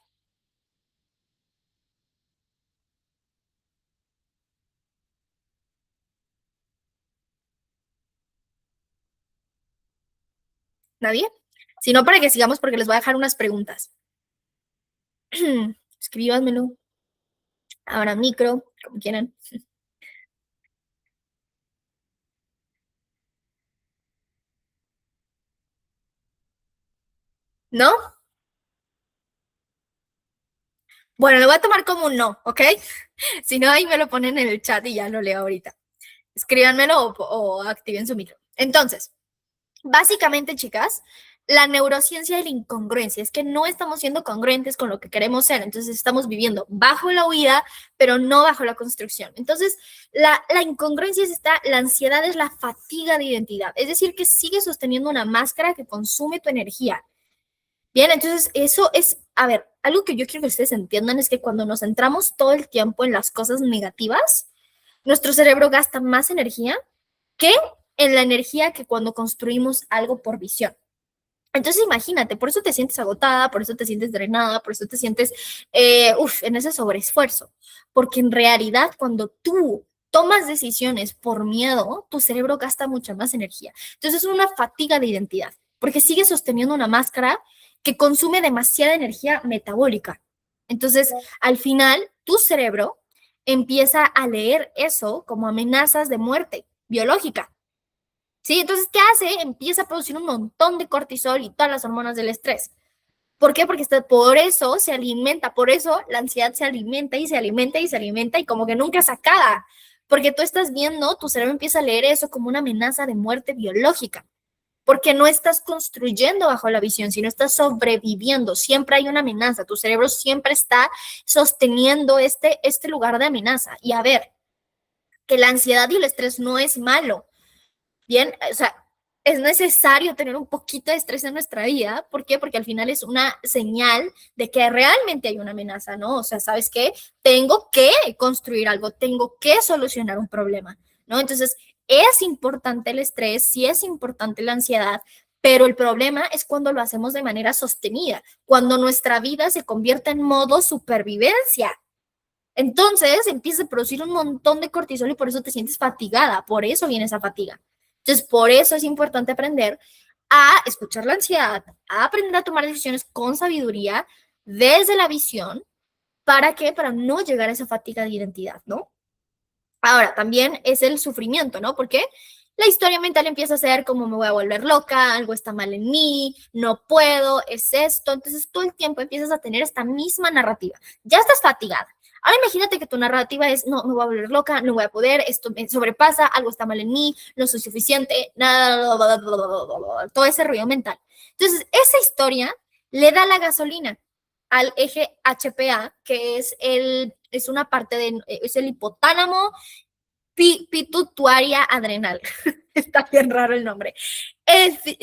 ¿Nadie? Si no, para que sigamos porque les voy a dejar unas preguntas. Escríbanmelo, abran micro, como quieran. ¿No? Bueno, lo voy a tomar como un no, ¿ok? Si no, ahí me lo ponen en el chat y ya lo leo ahorita. Escríbanmelo o activen su micro. Entonces, básicamente, chicas, la neurociencia de la incongruencia es que no estamos siendo congruentes con lo que queremos ser. Entonces, estamos viviendo bajo la huida, pero no bajo la construcción. Entonces, la incongruencia es la ansiedad es la fatiga de identidad. Es decir, que sigues sosteniendo una máscara que consume tu energía. Bien, entonces eso es, a ver, algo que yo quiero que ustedes entiendan es que cuando nos centramos todo el tiempo en las cosas negativas, nuestro cerebro gasta más energía que en la energía que cuando construimos algo por visión. Entonces imagínate, por eso te sientes agotada, por eso te sientes drenada, por eso te sientes, en ese sobreesfuerzo, porque en realidad cuando tú tomas decisiones por miedo, tu cerebro gasta mucha más energía. Entonces es una fatiga de identidad, porque sigues sosteniendo una máscara que consume demasiada energía metabólica. Entonces, al final, tu cerebro empieza a leer eso como amenazas de muerte biológica. ¿Sí? Entonces, ¿qué hace? Empieza a producir un montón de cortisol y todas las hormonas del estrés. ¿Por qué? Porque por eso se alimenta, por eso la ansiedad se alimenta y se alimenta y se alimenta y como que nunca se acaba. Porque tú estás viendo, tu cerebro empieza a leer eso como una amenaza de muerte biológica. Porque no estás construyendo bajo la visión, sino estás sobreviviendo. Siempre hay una amenaza. Tu cerebro siempre está sosteniendo este lugar de amenaza. Y a ver, que la ansiedad y el estrés no es malo. Bien, o sea, es necesario tener un poquito de estrés en nuestra vida. ¿Por qué? Porque al final es una señal de que realmente hay una amenaza, ¿no? O sea, ¿sabes qué? Tengo que construir algo, tengo que solucionar un problema, ¿no? Entonces, es importante el estrés, sí es importante la ansiedad, pero el problema es cuando lo hacemos de manera sostenida, cuando nuestra vida se convierte en modo supervivencia. Entonces empiezas a producir un montón de cortisol y por eso te sientes fatigada, por eso viene esa fatiga. Entonces, por eso es importante aprender a escuchar la ansiedad, a aprender a tomar decisiones con sabiduría desde la visión. ¿Para qué? Para no llegar a esa fatiga de identidad, ¿no? Ahora, también es el sufrimiento, ¿no? Porque la historia mental empieza a ser como me voy a volver loca, algo está mal en mí, no puedo, es esto. Entonces, todo el tiempo empiezas a tener esta misma narrativa. Ya estás fatigada. Ahora imagínate que tu narrativa es, no, me voy a volver loca, no voy a poder, esto me sobrepasa, algo está mal en mí, no soy suficiente, nada, todo ese ruido mental. Entonces, esa historia le da la gasolina al eje HPA, que es una parte es el hipotálamo pituitaria adrenal. Está bien raro el nombre.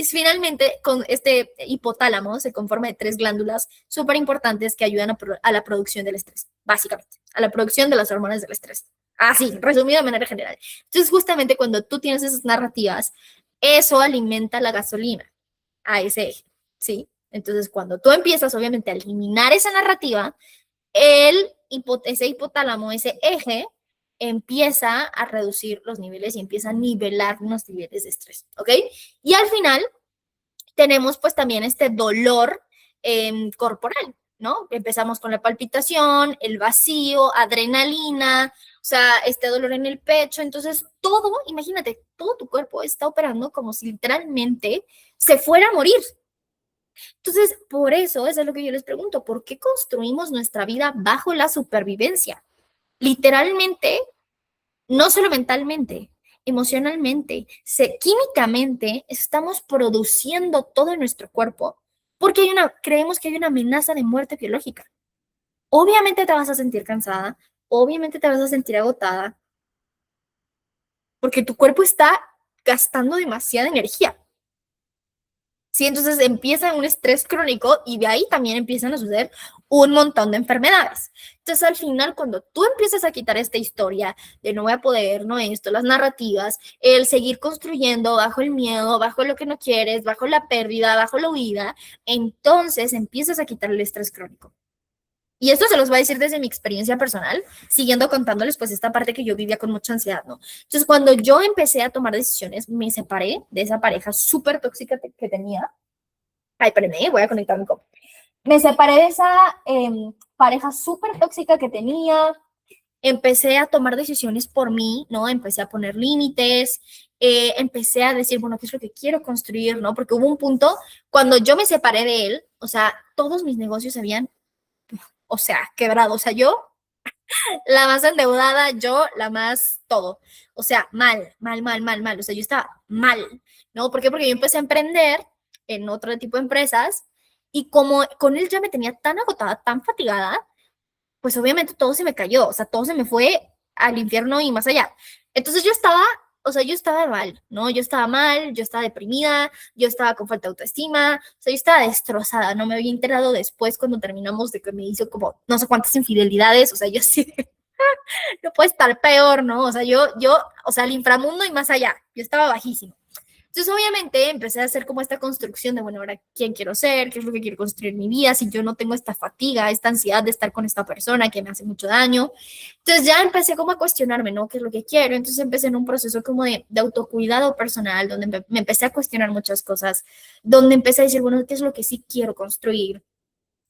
Finalmente, con este hipotálamo se conforma de tres glándulas súper importantes que ayudan a la producción del estrés, básicamente, a la producción de las hormonas del estrés. Así, resumido de manera general. Entonces, justamente cuando tú tienes esas narrativas, eso alimenta la gasolina a ese eje, ¿sí? Entonces, cuando tú empiezas, obviamente, a eliminar esa narrativa, ese hipotálamo, ese eje, empieza a reducir los niveles y empieza a nivelar los niveles de estrés, ¿ok? Y al final tenemos pues también este dolor corporal, ¿no? Empezamos con la palpitación, el vacío, adrenalina, o sea, este dolor en el pecho, entonces todo, imagínate, todo tu cuerpo está operando como si literalmente se fuera a morir. Entonces, por eso es lo que yo les pregunto, ¿por qué construimos nuestra vida bajo la supervivencia? Literalmente, no solo mentalmente, emocionalmente, químicamente, estamos produciendo todo en nuestro cuerpo porque creemos que hay una amenaza de muerte biológica. Obviamente te vas a sentir cansada, obviamente te vas a sentir agotada, porque tu cuerpo está gastando demasiada energía. Sí, entonces empieza un estrés crónico y de ahí también empiezan a suceder un montón de enfermedades. Entonces, al final, cuando tú empiezas a quitar esta historia de no voy a poder, no esto, las narrativas, el seguir construyendo bajo el miedo, bajo lo que no quieres, bajo la pérdida, bajo la huida, entonces empiezas a quitar el estrés crónico. Y esto se los voy a decir desde mi experiencia personal, siguiendo contándoles pues esta parte que yo vivía con mucha ansiedad, ¿no? Entonces, cuando yo empecé a tomar decisiones, me separé de esa pareja súper tóxica que tenía. Ay, espérenme, voy a conectar mi compu. Me separé de esa pareja súper tóxica que tenía, empecé a tomar decisiones por mí, ¿no? Empecé a poner límites, empecé a decir, bueno, ¿qué es lo que quiero construir, ¿no? Porque hubo un punto cuando yo me separé de él, o sea, todos mis negocios habían, o sea, quebrado, o sea, yo la más endeudada, yo la más todo. O sea, mal, mal, mal, mal, mal. O sea, yo estaba mal, ¿no? ¿Por qué? Porque yo empecé a emprender en otro tipo de empresas y como con él ya me tenía tan agotada, tan fatigada, pues obviamente todo se me cayó, o sea, todo se me fue al infierno y más allá. Entonces yo estaba, o sea, yo estaba mal, ¿no? Yo estaba mal, yo estaba deprimida, yo estaba con falta de autoestima, o sea, yo estaba destrozada, no me había enterado después cuando terminamos de que me hizo como no sé cuántas infidelidades, o sea, yo sí, no puede estar peor, ¿no? O sea, o sea, el inframundo y más allá, yo estaba bajísimo. Entonces, obviamente, empecé a hacer como esta construcción de, bueno, ahora, ¿quién quiero ser? ¿Qué es lo que quiero construir en mi vida? Si yo no tengo esta fatiga, esta ansiedad de estar con esta persona que me hace mucho daño. Entonces, ya empecé como a cuestionarme, ¿no? ¿Qué es lo que quiero? Entonces, empecé en un proceso como de autocuidado personal, donde me empecé a cuestionar muchas cosas, donde empecé a decir, bueno, ¿qué es lo que sí quiero construir?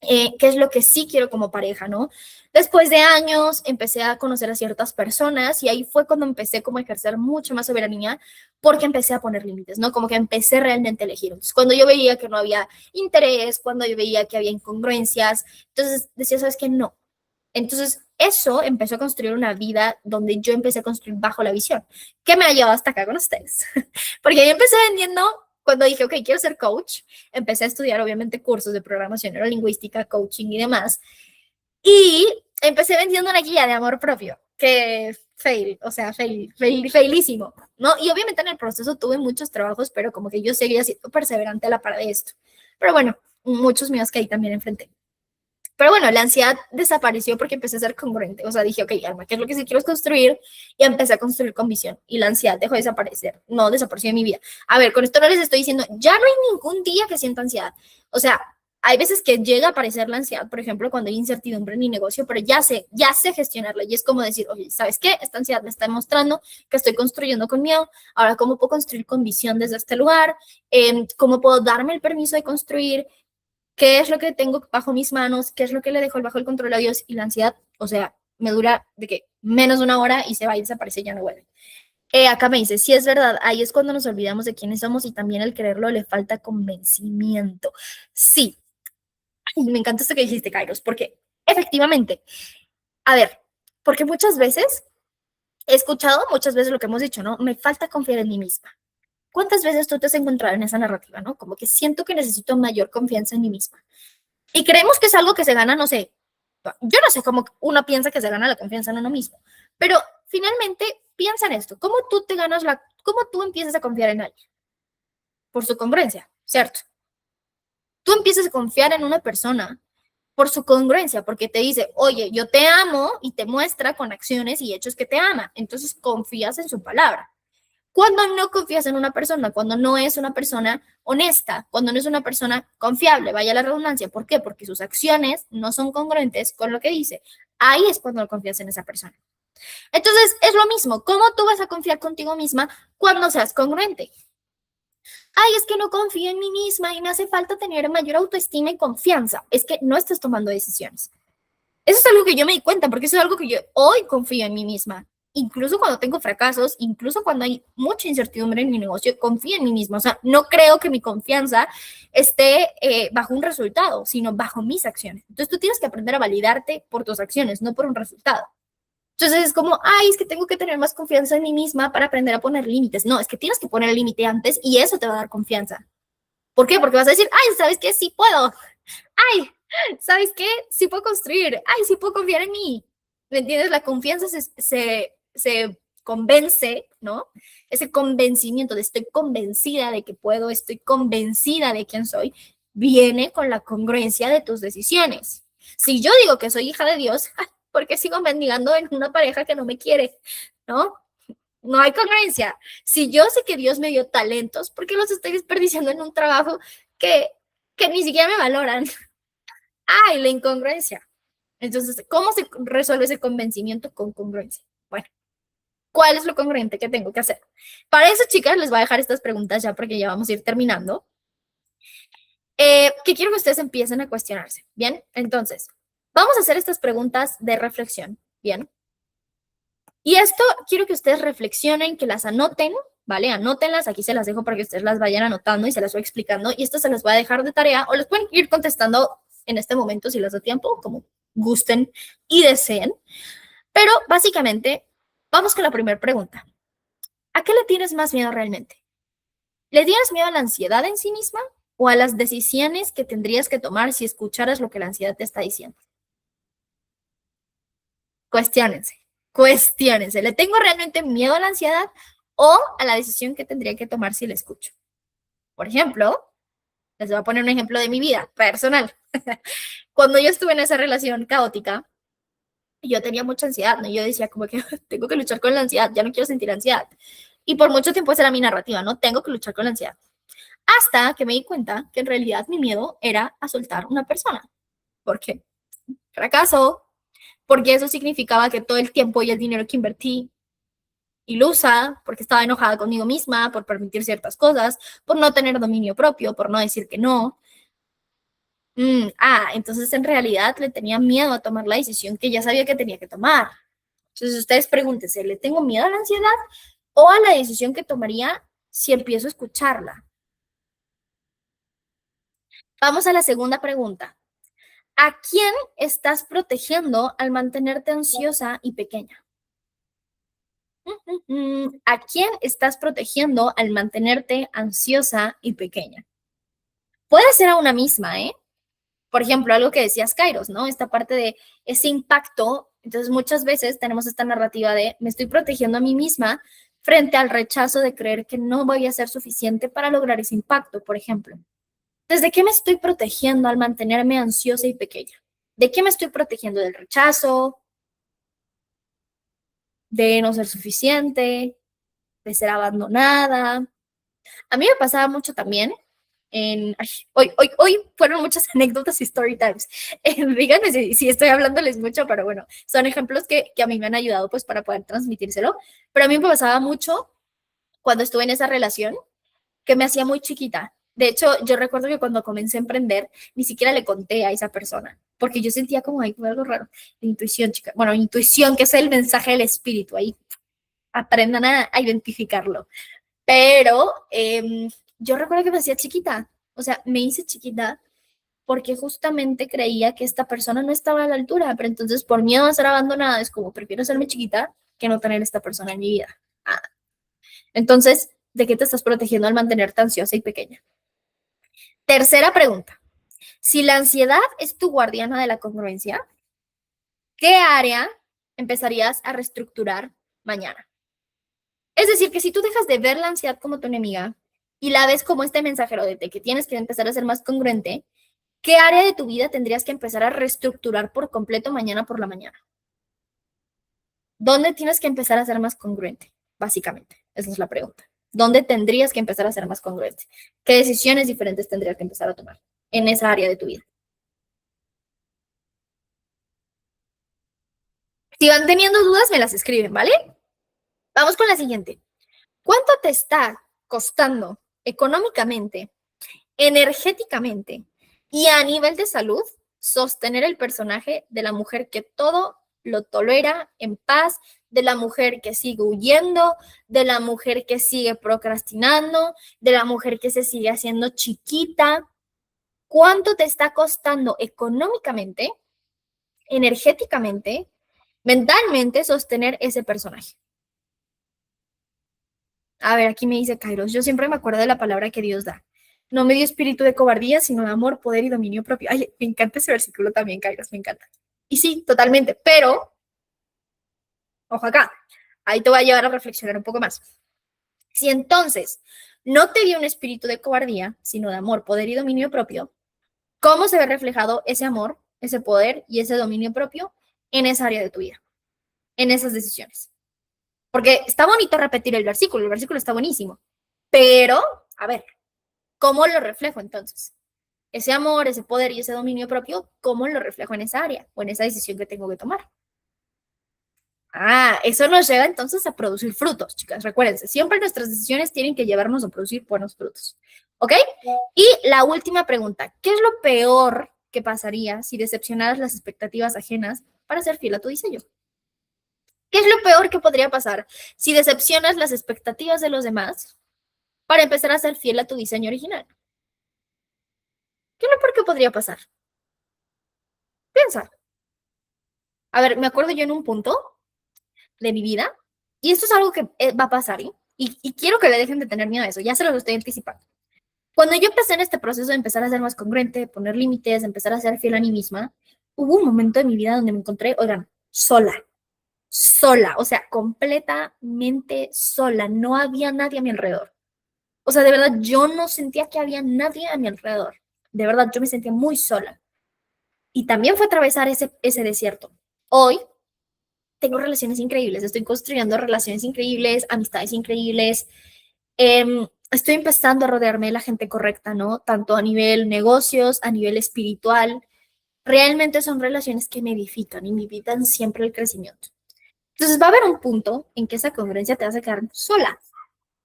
Qué es lo que sí quiero como pareja, ¿no? Después de años empecé a conocer a ciertas personas y ahí fue cuando empecé como a ejercer mucho más soberanía porque empecé a poner límites, ¿no? Como que empecé realmente a elegir. Entonces, cuando yo veía que no había interés, cuando yo veía que había incongruencias, entonces decía, ¿sabes qué? No. Entonces, eso empezó a construir una vida donde yo empecé a construir bajo la visión, que me ha llevado hasta acá con ustedes. Porque yo empecé vendiendo, cuando dije, ok, quiero ser coach, empecé a estudiar obviamente cursos de programación neurolingüística, coaching y demás. Y empecé vendiendo una guía de amor propio, que fail, o sea, failísimo, ¿no? Y obviamente en el proceso tuve muchos trabajos, pero como que yo seguía siendo perseverante a la par de esto. Pero bueno, muchos míos que ahí también enfrenté. Pero bueno, la ansiedad desapareció porque empecé a ser congruente. O sea, dije, ok, Alma, ¿qué es lo que sí quiero construir? Y empecé a construir con visión. Y la ansiedad dejó de desaparecer. No desapareció de mi vida. A ver, con esto no les estoy diciendo, ya no hay ningún día que sienta ansiedad. O sea, hay veces que llega a aparecer la ansiedad, por ejemplo, cuando hay incertidumbre en mi negocio, pero ya sé gestionarla. Y es como decir, oye, ¿sabes qué? Esta ansiedad me está demostrando que estoy construyendo con miedo. Ahora, ¿cómo puedo construir con visión desde este lugar? ¿Cómo puedo darme el permiso de construir? ¿Qué es lo que tengo bajo mis manos? ¿Qué es lo que le dejo bajo el control a Dios? Y la ansiedad, o sea, me dura de que menos de una hora y se va y desaparece y ya no vuelve. Acá me dice, sí es verdad, ahí es cuando nos olvidamos de quiénes somos y también el quererlo le falta convencimiento. Sí, y me encanta esto que dijiste, Kairos, porque efectivamente, a ver, porque muchas veces he escuchado, muchas veces lo que hemos dicho, ¿no? Me falta confiar en mí misma. ¿Cuántas veces tú te has encontrado en esa narrativa, ¿no? Como que siento que necesito mayor confianza en mí misma. Y creemos que es algo que se gana, no sé, yo no sé cómo uno piensa que se gana la confianza en uno mismo, pero finalmente piensa en esto, cómo tú empiezas a confiar en alguien? Por su congruencia, ¿cierto? Tú empiezas a confiar en una persona por su congruencia, porque te dice, oye, yo te amo y te muestra con acciones y hechos que te ama, entonces confías en su palabra. Cuando no confías en una persona, cuando no es una persona honesta, cuando no es una persona confiable, vaya la redundancia. ¿Por qué? Porque sus acciones no son congruentes con lo que dice. Ahí es cuando no confías en esa persona. Entonces, es lo mismo. ¿Cómo tú vas a confiar contigo misma cuando seas congruente? Ay, es que no confío en mí misma y me hace falta tener mayor autoestima y confianza. Es que no estás tomando decisiones. Eso es algo que yo me di cuenta, porque eso es algo que yo hoy confío en mí misma. Incluso cuando tengo fracasos, incluso cuando hay mucha incertidumbre en mi negocio, confío en mí misma. O sea, no creo que mi confianza esté bajo un resultado, sino bajo mis acciones. Entonces tú tienes que aprender a validarte por tus acciones, no por un resultado. Entonces es como, ay, es que tengo que tener más confianza en mí misma para aprender a poner límites. No, es que tienes que poner el límite antes y eso te va a dar confianza. ¿Por qué? Porque vas a decir, ay, ¿sabes qué? Sí puedo. Ay, ¿sabes qué? Sí puedo construir. Ay, sí puedo confiar en mí. ¿Me entiendes? La confianza se convence, ¿no? Ese convencimiento de estoy convencida de que puedo, estoy convencida de quién soy, viene con la congruencia de tus decisiones. Si yo digo que soy hija de Dios, ¿por qué sigo mendigando en una pareja que no me quiere? ¿No? No hay congruencia. Si yo sé que Dios me dio talentos, ¿por qué los estoy desperdiciando en un trabajo que, que ni siquiera me valoran? ¡Ay, la incongruencia! Entonces, ¿cómo se resuelve ese convencimiento con congruencia? Bueno, ¿cuál es lo congruente que tengo que hacer? Para eso, chicas, les voy a dejar estas preguntas ya porque ya vamos a ir terminando. Que quiero que ustedes empiecen a cuestionarse. Bien, entonces, vamos a hacer estas preguntas de reflexión. Bien. Y esto quiero que ustedes reflexionen, que las anoten, ¿vale? Anótenlas, aquí se las dejo para que ustedes las vayan anotando y se las voy explicando. Y esto se las voy a dejar de tarea o les pueden ir contestando en este momento si les da tiempo, como gusten y deseen. Pero básicamente, vamos con la primera pregunta. ¿A qué le tienes más miedo realmente? ¿Le tienes miedo a la ansiedad en sí misma o a las decisiones que tendrías que tomar si escucharas lo que la ansiedad te está diciendo? Cuestiónense, cuestiónense. ¿Le tengo realmente miedo a la ansiedad o a la decisión que tendría que tomar si la escucho? Por ejemplo, les voy a poner un ejemplo de mi vida personal. Cuando yo estuve en esa relación caótica, yo tenía mucha ansiedad, ¿no? Yo decía como que tengo que luchar con la ansiedad, ya no quiero sentir ansiedad. Y por mucho tiempo esa era mi narrativa, ¿no? Tengo que luchar con la ansiedad. Hasta que me di cuenta que en realidad mi miedo era a soltar una persona. ¿Por qué? Fracaso, porque eso significaba que todo el tiempo y el dinero que invertí ilusa, porque estaba enojada conmigo misma, por permitir ciertas cosas, por no tener dominio propio, por no decir que no. Entonces en realidad le tenía miedo a tomar la decisión que ya sabía que tenía que tomar. Entonces ustedes pregúntense, ¿le tengo miedo a la ansiedad o a la decisión que tomaría si empiezo a escucharla? Vamos a la segunda pregunta. ¿A quién estás protegiendo al mantenerte ansiosa y pequeña? ¿A quién estás protegiendo al mantenerte ansiosa y pequeña? Puede ser a una misma, ¿eh? Por ejemplo, algo que decías, Kairos, ¿no? Esta parte de ese impacto. Entonces, muchas veces tenemos esta narrativa de me estoy protegiendo a mí misma frente al rechazo de creer que no voy a ser suficiente para lograr ese impacto, por ejemplo. ¿Desde qué me estoy protegiendo al mantenerme ansiosa y pequeña? ¿De qué me estoy protegiendo? ¿Del rechazo? ¿De no ser suficiente? ¿De ser abandonada? A mí me pasaba mucho también hoy fueron muchas anécdotas y story times. Díganme si estoy hablándoles mucho, pero bueno, son ejemplos que a mí me han ayudado pues para poder transmitírselo. Pero a mí me pasaba mucho cuando estuve en esa relación que me hacía muy chiquita. De hecho, yo recuerdo que cuando comencé a emprender, ni siquiera le conté a esa persona, porque yo sentía como ahí algo raro. La intuición, chica. Bueno, intuición, que es el mensaje del espíritu, ahí aprendan a identificarlo. Pero yo recuerdo que me hacía chiquita, o sea, me hice chiquita porque justamente creía que esta persona no estaba a la altura, pero entonces por miedo a ser abandonada es como prefiero serme chiquita que no tener esta persona en mi vida. Entonces, ¿de qué te estás protegiendo al mantenerte ansiosa y pequeña? Tercera pregunta. Si la ansiedad es tu guardiana de la congruencia, ¿qué área empezarías a reestructurar mañana? Es decir, que si tú dejas de ver la ansiedad como tu enemiga y la ves como este mensajero de que tienes que empezar a ser más congruente, ¿qué área de tu vida tendrías que empezar a reestructurar por completo mañana por la mañana? ¿Dónde tienes que empezar a ser más congruente? Básicamente, esa es la pregunta. ¿Dónde tendrías que empezar a ser más congruente? ¿Qué decisiones diferentes tendrías que empezar a tomar en esa área de tu vida? Si van teniendo dudas, me las escriben, ¿vale? Vamos con la siguiente. ¿Cuánto te está costando económicamente, energéticamente y a nivel de salud sostener el personaje de la mujer que todo lo tolera en paz, de la mujer que sigue huyendo, de la mujer que sigue procrastinando, de la mujer que se sigue haciendo chiquita? ¿Cuánto te está costando económicamente, energéticamente Mentalmente sostener ese personaje. A ver, aquí me dice Kairos, yo siempre me acuerdo de la palabra que Dios da. No me dio espíritu de cobardía, sino de amor, poder y dominio propio. Ay, me encanta ese versículo también, Kairos, me encanta. Y sí, totalmente, pero, ojo acá, ahí te voy a llevar a reflexionar un poco más. Si entonces no te dio un espíritu de cobardía, sino de amor, poder y dominio propio, ¿cómo se ve reflejado ese amor, ese poder y ese dominio propio en esa área de tu vida, en esas decisiones? Porque está bonito repetir el versículo está buenísimo, pero, a ver, ¿cómo lo reflejo entonces? Ese amor, ese poder y ese dominio propio, ¿cómo lo reflejo en esa área o en esa decisión que tengo que tomar? Ah, eso nos lleva entonces a producir frutos, chicas. Recuérdense, siempre nuestras decisiones tienen que llevarnos a producir buenos frutos. ¿Ok? Y la última pregunta, ¿qué es lo peor que pasaría si decepcionaras las expectativas ajenas para ser fiel a tu diseño? ¿Qué es lo peor que podría pasar si decepcionas las expectativas de los demás para empezar a ser fiel a tu diseño original? ¿Qué es lo peor que podría pasar? Piensa. A ver, me acuerdo yo en un punto de mi vida, y esto es algo que va a pasar, ¿eh? Y quiero que le dejen de tener miedo a eso, ya se los estoy anticipando. Cuando yo empecé en este proceso de empezar a ser más congruente, de poner límites, de empezar a ser fiel a mí misma, hubo un momento de mi vida donde me encontré, oigan, sola, o sea, completamente sola, no había nadie a mi alrededor. O sea, de verdad, yo no sentía que había nadie a mi alrededor. De verdad, yo me sentía muy sola. Y también fue atravesar ese desierto. Hoy tengo relaciones increíbles, estoy construyendo relaciones increíbles, amistades increíbles. Estoy empezando a rodearme de la gente correcta, ¿no? Tanto a nivel negocios, a nivel espiritual. Realmente son relaciones que me edifican y me invitan siempre al crecimiento. Entonces va a haber un punto en que esa congruencia te vas a quedar sola.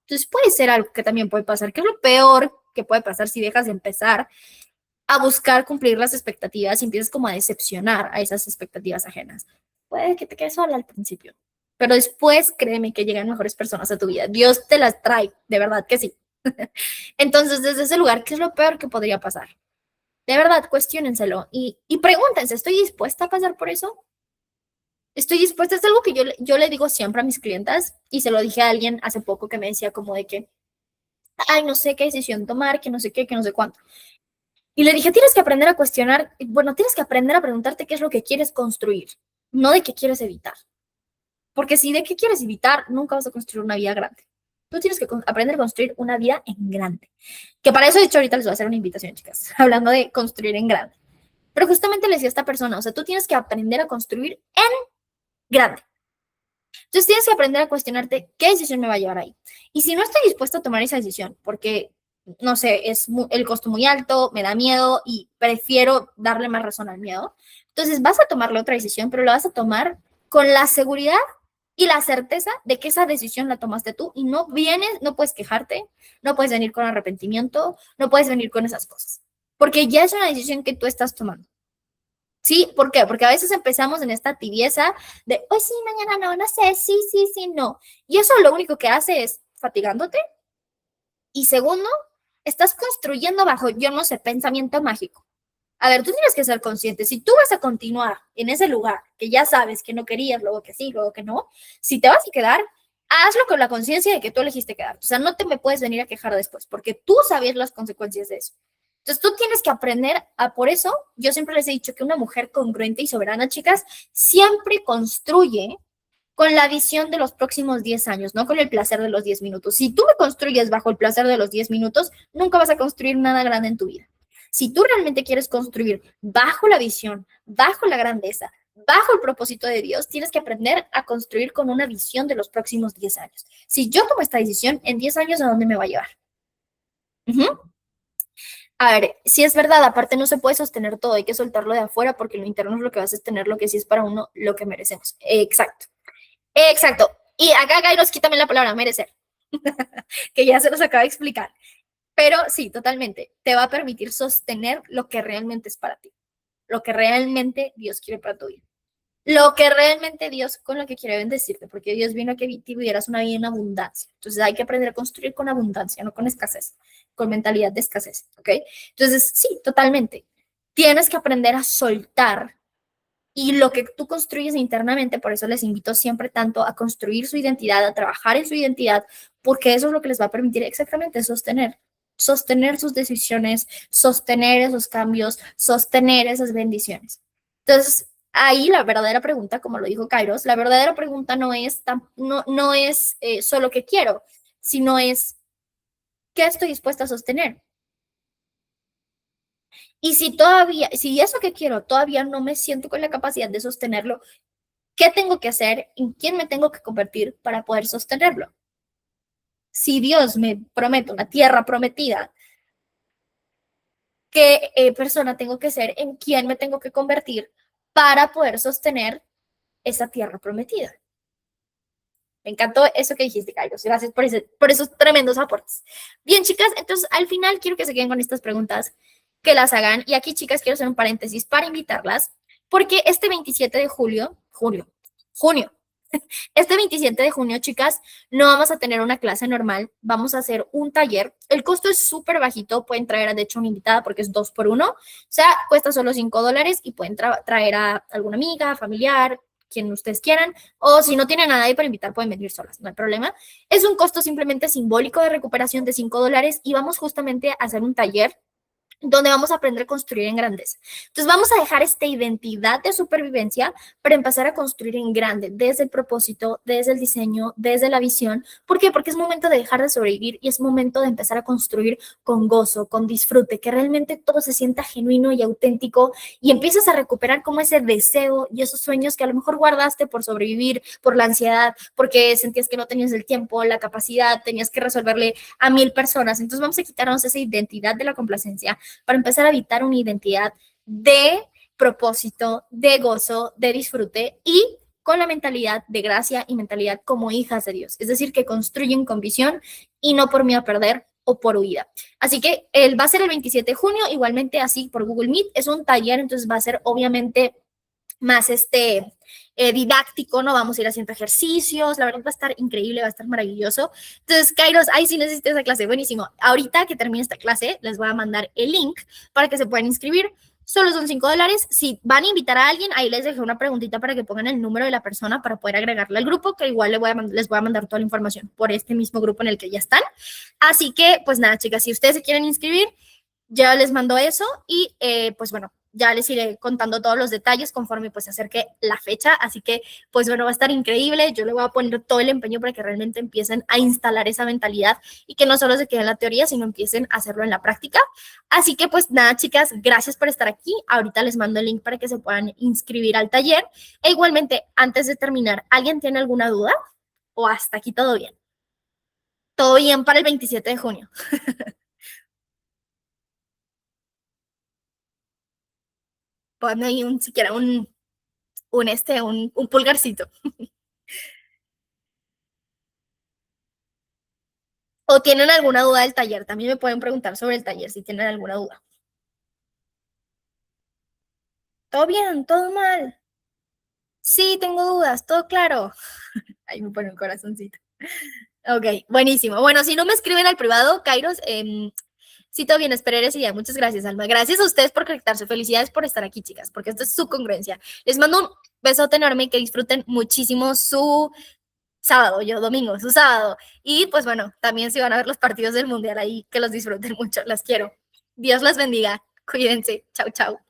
Entonces puede ser algo que también puede pasar, que es lo peor que puede pasar si dejas de empezar a buscar cumplir las expectativas y empiezas como a decepcionar a esas expectativas ajenas. Puede que te quedes sola al principio, pero después créeme que llegan mejores personas a tu vida. Dios te las trae, de verdad que sí. Entonces, desde ese lugar, ¿qué es lo peor que podría pasar? De verdad, cuestiónenselo y pregúntense, ¿estoy dispuesta a pasar por eso? Estoy dispuesta, es algo que yo le digo siempre a mis clientas y se lo dije a alguien hace poco que me decía como de que, ay, no sé qué decisión tomar, que no sé qué, que no sé cuánto. Y le dije, tienes que aprender a cuestionar, bueno, tienes que aprender a preguntarte qué es lo que quieres construir, no de qué quieres evitar. Porque si de qué quieres evitar, nunca vas a construir una vida grande. Tú tienes que aprender a construir una vida en grande. Que para eso, de hecho, ahorita les voy a hacer una invitación, chicas, hablando de construir en grande. Pero justamente le decía a esta persona, o sea, tú tienes que aprender a construir en grande. Entonces tienes que aprender a cuestionarte qué decisión me va a llevar ahí. Y si no estoy dispuesta a tomar esa decisión, porque, no sé, el costo muy alto, me da miedo y prefiero darle más razón al miedo, entonces vas a tomar la otra decisión, pero la vas a tomar con la seguridad y la certeza de que esa decisión la tomaste tú y no vienes, no puedes quejarte, no puedes venir con arrepentimiento, no puedes venir con esas cosas, porque ya es una decisión que tú estás tomando. ¿Sí? ¿Por qué? Porque a veces empezamos en esta tibieza de, hoy sí, mañana no, no sé, sí, sí, sí, no. Y eso lo único que hace es fatigándote. Y segundo, estás construyendo bajo, yo no sé, pensamiento mágico. A ver, tú tienes que ser consciente. Si tú vas a continuar en ese lugar que ya sabes que no querías, luego que sí, luego que no, si te vas a quedar, hazlo con la conciencia de que tú elegiste quedarte. O sea, no te me puedes venir a quejar después, porque tú sabes las consecuencias de eso. Entonces, tú tienes que aprender a, por eso, yo siempre les he dicho que una mujer congruente y soberana, chicas, siempre construye con la visión de los próximos 10 años, no con el placer de los 10 minutos. Si tú me construyes bajo el placer de los 10 minutos, nunca vas a construir nada grande en tu vida. Si tú realmente quieres construir bajo la visión, bajo la grandeza, bajo el propósito de Dios, tienes que aprender a construir con una visión de los próximos 10 años. Si yo tomo esta decisión, en 10 años, ¿a dónde me va a llevar? Uh-huh. A ver, si es verdad, aparte no se puede sostener todo, hay que soltarlo de afuera porque lo interno es lo que va a sostener lo que sí es para uno, lo que merecemos. Exacto, exacto. Y acá, Kairos, quítame la palabra merecer, que ya se los acaba de explicar. Pero sí, totalmente, te va a permitir sostener lo que realmente es para ti, lo que realmente Dios quiere para tu vida, lo que realmente Dios con lo que quiere bendecirte, porque Dios vino a que vivieras una vida en abundancia. Entonces hay que aprender a construir con abundancia, no con escasez, con mentalidad de escasez, ¿ok? Entonces, sí, totalmente. Tienes que aprender a soltar y lo que tú construyes internamente, por eso les invito siempre tanto a construir su identidad, a trabajar en su identidad, porque eso es lo que les va a permitir exactamente sostener sus decisiones, sostener esos cambios, sostener esas bendiciones. Entonces, ahí la verdadera pregunta, como lo dijo Kairos, la verdadera pregunta no es solo qué quiero, sino es qué estoy dispuesta a sostener. Y si eso que quiero todavía no me siento con la capacidad de sostenerlo, ¿qué tengo que hacer? ¿En quién me tengo que convertir para poder sostenerlo? Si Dios me promete una tierra prometida, ¿qué persona tengo que ser? ¿En quién me tengo que convertir para poder sostener esa tierra prometida? Me encantó eso que dijiste, Carlos. Gracias por esos tremendos aportes. Bien, chicas, entonces al final quiero que se queden con estas preguntas, que las hagan. Y aquí, chicas, quiero hacer un paréntesis para invitarlas, porque este 27 de junio, este 27 de junio, chicas, no vamos a tener una clase normal, vamos a hacer un taller. El costo es súper bajito, pueden traer, de hecho, una invitada porque es 2 por 1, o sea, cuesta solo $5 y pueden traer a alguna amiga, familiar, quien ustedes quieran, o si no tienen a nadie para invitar, pueden venir solas, no hay problema. Es un costo simplemente simbólico de recuperación de $5 y vamos justamente a hacer un taller donde vamos a aprender a construir en grandeza. Entonces vamos a dejar esta identidad de supervivencia para empezar a construir en grande, desde el propósito, desde el diseño, desde la visión. ¿Por qué? Porque es momento de dejar de sobrevivir y es momento de empezar a construir con gozo, con disfrute, que realmente todo se sienta genuino y auténtico y empiezas a recuperar como ese deseo y esos sueños que a lo mejor guardaste por sobrevivir, por la ansiedad, porque sentías que no tenías el tiempo, la capacidad, tenías que resolverle a 1000 personas. Entonces vamos a quitarnos esa identidad de la complacencia para empezar a habitar una identidad de propósito, de gozo, de disfrute y con la mentalidad de gracia y mentalidad como hijas de Dios. Es decir, que construyen con visión y no por miedo a perder o por huida. Así que va a ser el 27 de junio, igualmente así por Google Meet. Es un taller, entonces va a ser obviamente más didáctico, ¿no? Vamos a ir haciendo ejercicios, la verdad va a estar increíble, va a estar maravilloso. Entonces, Kairos, ahí sí necesito esa clase, buenísimo. Ahorita que termine esta clase, les voy a mandar el link para que se puedan inscribir. Solo son $5. Si van a invitar a alguien, ahí les dejé una preguntita para que pongan el número de la persona para poder agregarle al grupo, que igual les voy a mandar toda la información por este mismo grupo en el que ya están. Así que, pues nada, chicas, si ustedes se quieren inscribir, ya les mando eso y pues bueno, ya les iré contando todos los detalles conforme pues se acerque la fecha, así que pues bueno, va a estar increíble, yo le voy a poner todo el empeño para que realmente empiecen a instalar esa mentalidad y que no solo se quede en la teoría, sino empiecen a hacerlo en la práctica. Así que pues nada, chicas, gracias por estar aquí, ahorita les mando el link para que se puedan inscribir al taller e igualmente, antes de terminar, ¿alguien tiene alguna duda? ¿O hasta aquí todo bien? Todo bien para el 27 de junio. Ponme ahí siquiera un pulgarcito. O tienen alguna duda del taller, también me pueden preguntar sobre el taller si tienen alguna duda. ¿Todo bien? ¿Todo mal? Sí, tengo dudas, todo claro. Ahí me pone un corazoncito. Ok, buenísimo. Bueno, si no me escriben al privado, Kairos, sí, todo bien, esperaré ese día. Muchas gracias, Alma. Gracias a ustedes por conectarse. Felicidades por estar aquí, chicas, porque esto es su congruencia. Les mando un besote enorme y que disfruten muchísimo su sábado, yo domingo, su sábado. Y pues bueno, también si van a ver los partidos del Mundial ahí, que los disfruten mucho. Las quiero. Dios las bendiga. Cuídense. Chau, chau.